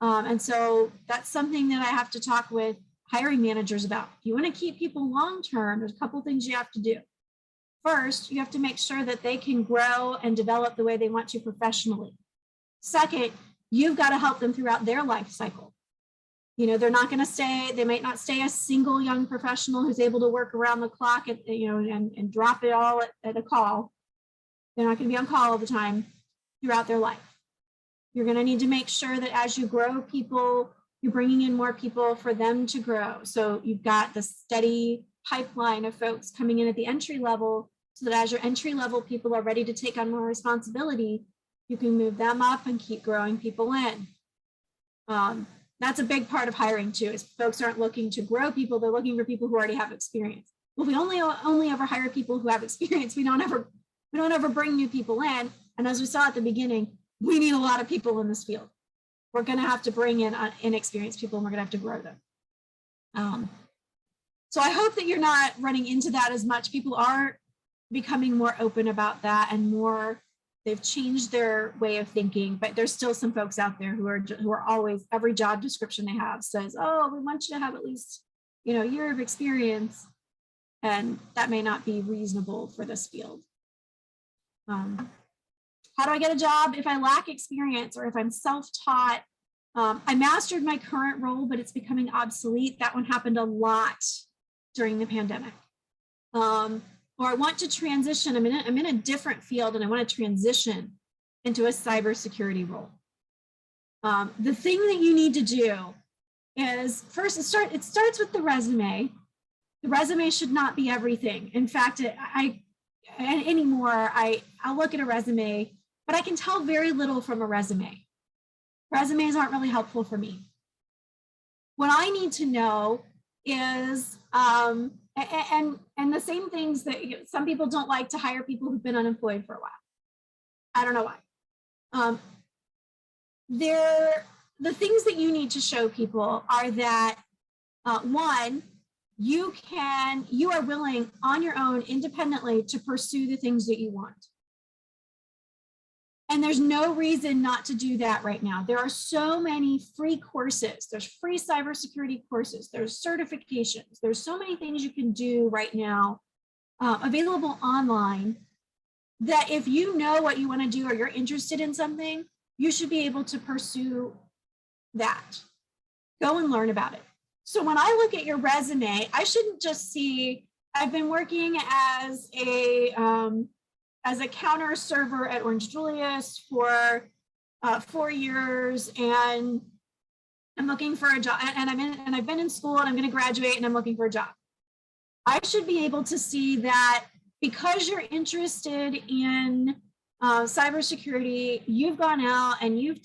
Speaker 2: And so that's something that I have to talk with hiring managers about. If you want to keep people long-term, there's a couple of things you have to do. First, you have to make sure that they can grow and develop the way they want to professionally. Second, you've got to help them throughout their life cycle. You know, they're not going to stay, they might not stay a single young professional who's able to work around the clock and, and drop it all at a call. They're not going to be on call all the time throughout their life. You're going to need to make sure that as you grow people, you're bringing in more people for them to grow. So you've got the steady pipeline of folks coming in at the entry level so that as your entry level people are ready to take on more responsibility, you can move them up and keep growing people in. That's a big part of hiring too, is folks aren't looking to grow people, they're looking for people who already have experience. Well, we only ever hire people who have experience. We don't ever bring new people in. And as we saw at the beginning, we need a lot of people in this field. We're going to have to bring in inexperienced people, and we're going to have to grow them. So I hope that you're not running into that as much. People are becoming more open about that and more, they've changed their way of thinking, but there's still some folks out there who are always, every job description they have says, oh, we want you to have at least, a year of experience. And that may not be reasonable for this field. How do I get a job if I lack experience or if I'm self-taught? I mastered my current role, but it's becoming obsolete. That one happened a lot during the pandemic. Or I want to transition. I'm in a different field and I want to transition into a cybersecurity role. The thing that you need to do is first, it starts with the resume. The resume should not be everything. In fact, I'll look at a resume, but I can tell very little from a resume. Resumes aren't really helpful for me. What I need to know is, and the same things that some people don't like to hire people who've been unemployed for a while. I don't know why. The things that you need to show people are that, one, you are willing on your own independently to pursue the things that you want. And there's no reason not to do that right now. There are so many free courses. There's free cybersecurity courses. There's certifications. There's so many things you can do right now available online that if you know what you want to do or you're interested in something, you should be able to pursue that. Go and learn about it. So when I look at your resume, I shouldn't just see, I've been working as a counter server at Orange Julius for 4 years, and I'm looking for a job, and I've been in school and I'm going to graduate and I'm looking for a job. I should be able to see that because you're interested in cybersecurity, you've gone out and you've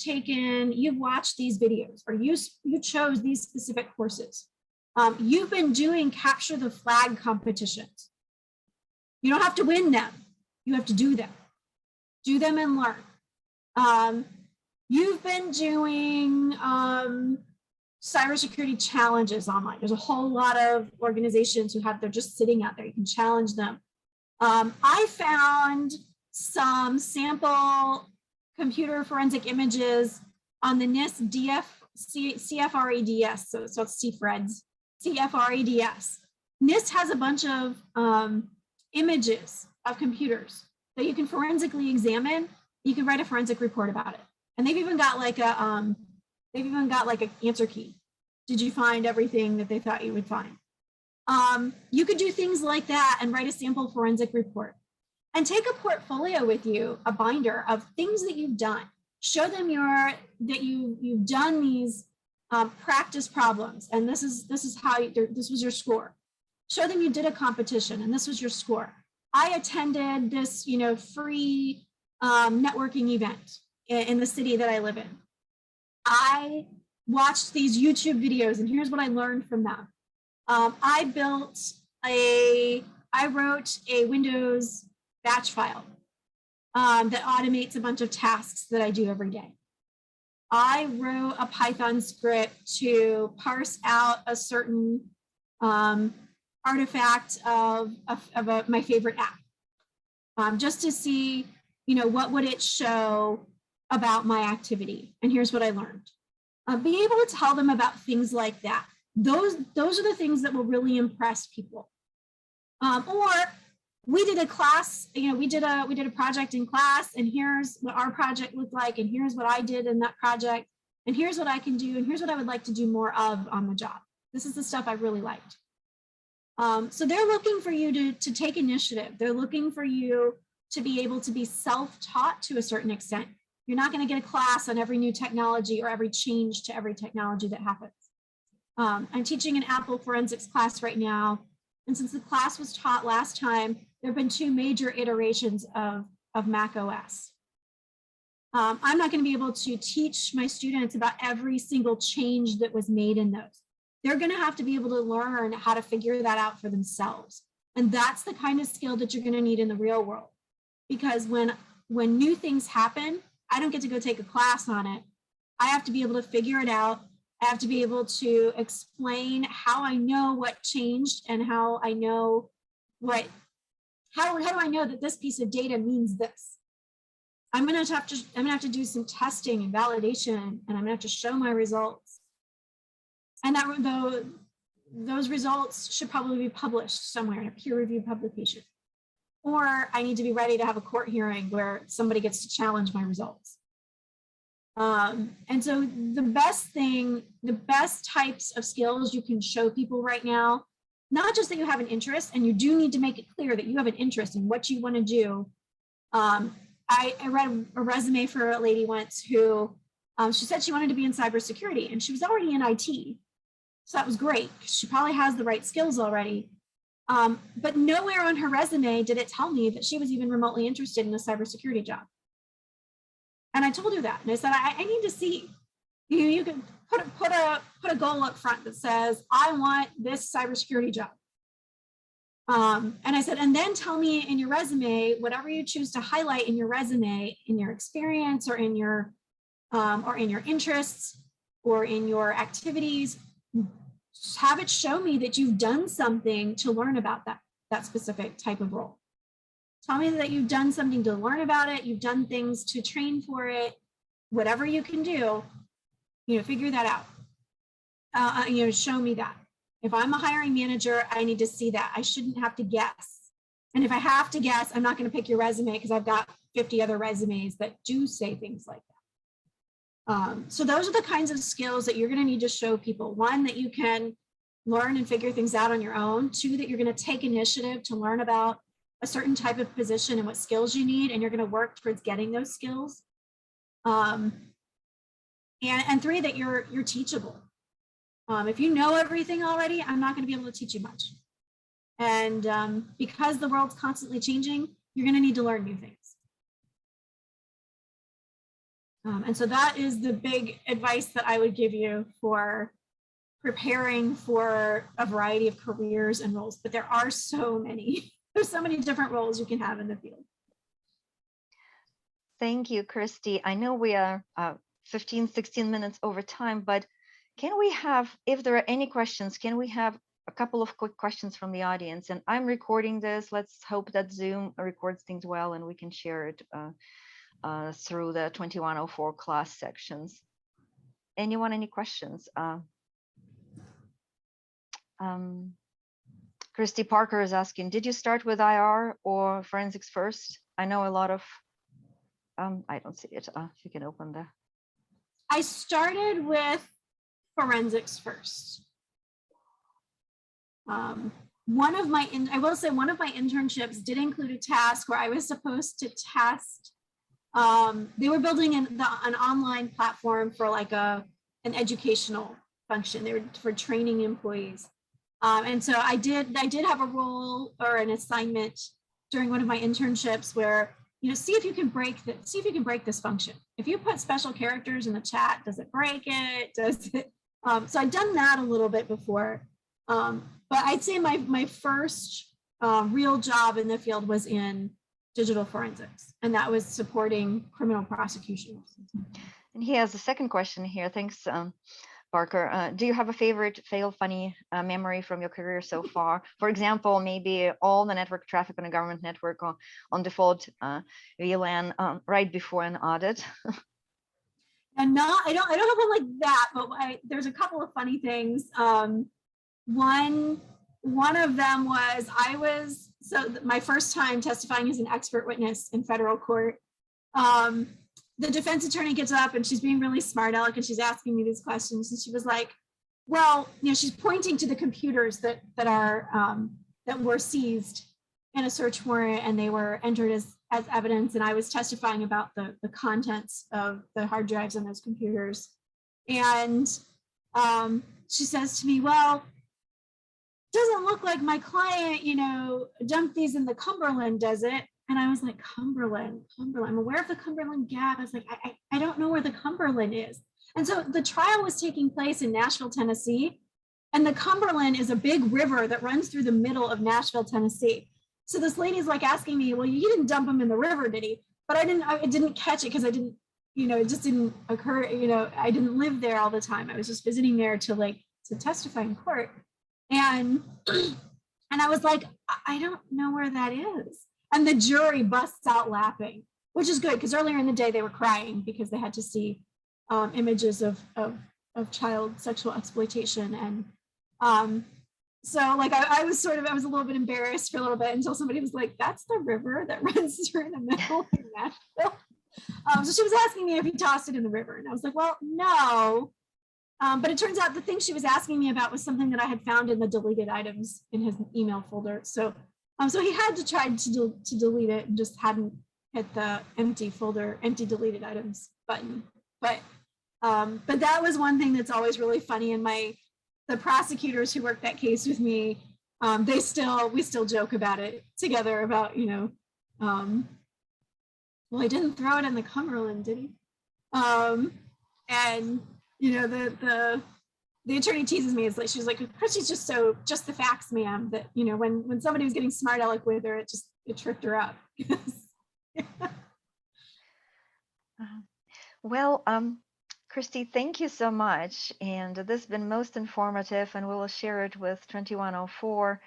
Speaker 2: watched these videos, or you chose these specific courses. You've been doing capture the flag competitions. You don't have to win them. You have to do them. Do them and learn. You've been doing cybersecurity challenges online. There's a whole lot of organizations who they're just sitting out there. You can challenge them. I found some sample computer forensic images on the NIST CFREDS, so it's CFREDS, CFREDS. NIST has a bunch of images of computers that you can forensically examine. You can write a forensic report about it, and they've even got like an answer key. Did you find everything that they thought you would find? You could do things like that and write a sample forensic report, and take a portfolio with you, a binder of things that you've done. Show them that you've done these practice problems, and this was your score. Show them you did a competition, and this was your score. I attended this, free networking event in the city that I live in. I watched these YouTube videos, and here's what I learned from them. I wrote a Windows batch file that automates a bunch of tasks that I do every day. I wrote a Python script to parse out a certain artifact of my favorite app, just to see, what would it show about my activity. And here's what I learned. Being able to tell them about things like that. Those are the things that will really impress people. Or we did a class, we did a project in class, and here's what our project looked like, and here's what I did in that project, and here's what I can do, and here's what I would like to do more of on the job. This is the stuff I really liked. So they're looking for you to take initiative. They're looking for you to be able to be self-taught to a certain extent. You're not going to get a class on every new technology or every change to every technology that happens. I'm teaching an Apple forensics class right now. And since the class was taught last time, there have been 2 major iterations of Mac OS. I'm not going to be able to teach my students about every single change that was made in those. They're going to have to be able to learn how to figure that out for themselves. And that's the kind of skill that you're going to need in the real world. Because when new things happen, I don't get to go take a class on it. I have to be able to figure it out. I have to be able to explain how I know what changed and how I know how do I know that this piece of data means this? I'm gonna have to do some testing and validation, and I'm gonna have to show my results. And those results should probably be published somewhere in a peer-reviewed publication. Or I need to be ready to have a court hearing where somebody gets to challenge my results. And so the best types of skills you can show people right now, not just that you have an interest, and you do need to make it clear that you have an interest in what you want to do. I read a resume for a lady once who, she said she wanted to be in cybersecurity, and she was already in IT. So that was great. She probably has the right skills already. But nowhere on her resume did it tell me that she was even remotely interested in a cybersecurity job. And I told her that, and I said, I need to see. You can put a goal up front that says, I want this cybersecurity job. And I said, and then tell me in your resume, whatever you choose to highlight in your resume, in your experience or in your interests or in your activities, have it show me that you've done something to learn about that specific type of role. Tell me that you've done something to learn about it. You've done things to train for it. Whatever you can do, figure that out. Show me that. If I'm a hiring manager, I need to see that. I shouldn't have to guess. And if I have to guess, I'm not going to pick your resume because I've got 50 other resumes that do say things like that. So those are the kinds of skills that you're going to need to show people. 1, that you can learn and figure things out on your own. 2, that you're going to take initiative to learn about a certain type of position and what skills you need, and you're going to work towards getting those skills. And 3, that you're teachable. If you know everything already, I'm not going to be able to teach you much. And because the world's constantly changing, you're going to need to learn new things. And so that is the big advice that I would give you for preparing for a variety of careers and roles. But there are so many, there's so many different roles you can have in the field.
Speaker 1: Thank you, Kristi. I know we are 15, 16 minutes over time, but can we have, if there are any questions, can we have a couple of quick questions from the audience? And I'm recording this. Let's hope that Zoom records things well and we can share it through the 2104 class sections. Anyone, any questions? Kristi Parker is asking, did you start with IR or forensics first? I know a lot of, I don't see it. If you can open the.
Speaker 2: I started with forensics first. I will say one of my internships did include a task where I was supposed to test. They were building an online platform for like an educational function. They were for training employees. And so I did have a role or an assignment during one of my internships where, see if you can break this function. If you put special characters in the chat, does it break it? Does it? So I'd done that a little bit before. But I'd say my first real job in the field was in digital forensics, and that was supporting criminal prosecutions.
Speaker 1: And he has a second question here. Thanks, Parker. Do you have a favorite fail funny memory from your career so far? For example, maybe all the network traffic on a government network on default VLAN right before an audit.
Speaker 2: And I don't have one like that, but there's a couple of funny things. One of them was my first time testifying as an expert witness in federal court. The defense attorney gets up and she's being really smart aleck and she's asking me these questions, and she was like, well, she's pointing to the computers that were seized in a search warrant, and they were entered as evidence, and I was testifying about the contents of the hard drives on those computers. And she says to me, well, doesn't look like my client, dumped these in the Cumberland, does it? And I was like, Cumberland. I'm aware of the Cumberland Gap. I was like, I don't know where the Cumberland is. And so the trial was taking place in Nashville, Tennessee. And the Cumberland is a big river that runs through the middle of Nashville, Tennessee. So this lady's like asking me, well, you didn't dump him in the river, did he? But I didn't catch it because I didn't, it just didn't occur. I didn't live there all the time. I was just visiting there to testify in court. And I was like, I don't know where that is. And the jury busts out laughing, which is good because earlier in the day they were crying because they had to see images of child sexual exploitation. And so I was a little bit embarrassed for a little bit until somebody was like, that's the river that runs through the middle of Nashville. So she was asking me if he tossed it in the river. And I was like, well, no. But it turns out the thing she was asking me about was something that I had found in the deleted items in his email folder. So he had to try to delete it and just hadn't hit the empty deleted items button. But that was one thing that's always really funny. And the prosecutors who worked that case with me, we still joke about it together about, well, he didn't throw it in the Cumberland, did he? And the attorney teases me. It's like, she's like, she's just the facts, ma'am, that, when somebody was getting smart aleck with her, it tripped her up.
Speaker 1: Well, Kristi, thank you so much. And this has been most informative, and we will share it with 2104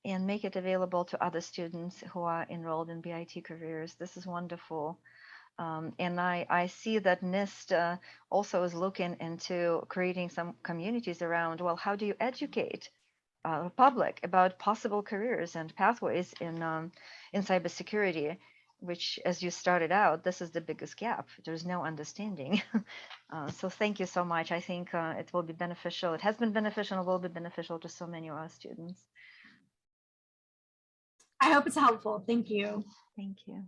Speaker 1: and make it available to other students who are enrolled in BIT careers. This is wonderful. And I see that NIST also is looking into creating some communities around, well, how do you educate the public about possible careers and pathways in cybersecurity, which, as you started out, this is the biggest gap. There's no understanding. So thank you so much. I think it will be beneficial. It has been beneficial and will be beneficial to so many of our students.
Speaker 2: I hope it's helpful. Thank you.
Speaker 1: Thank you.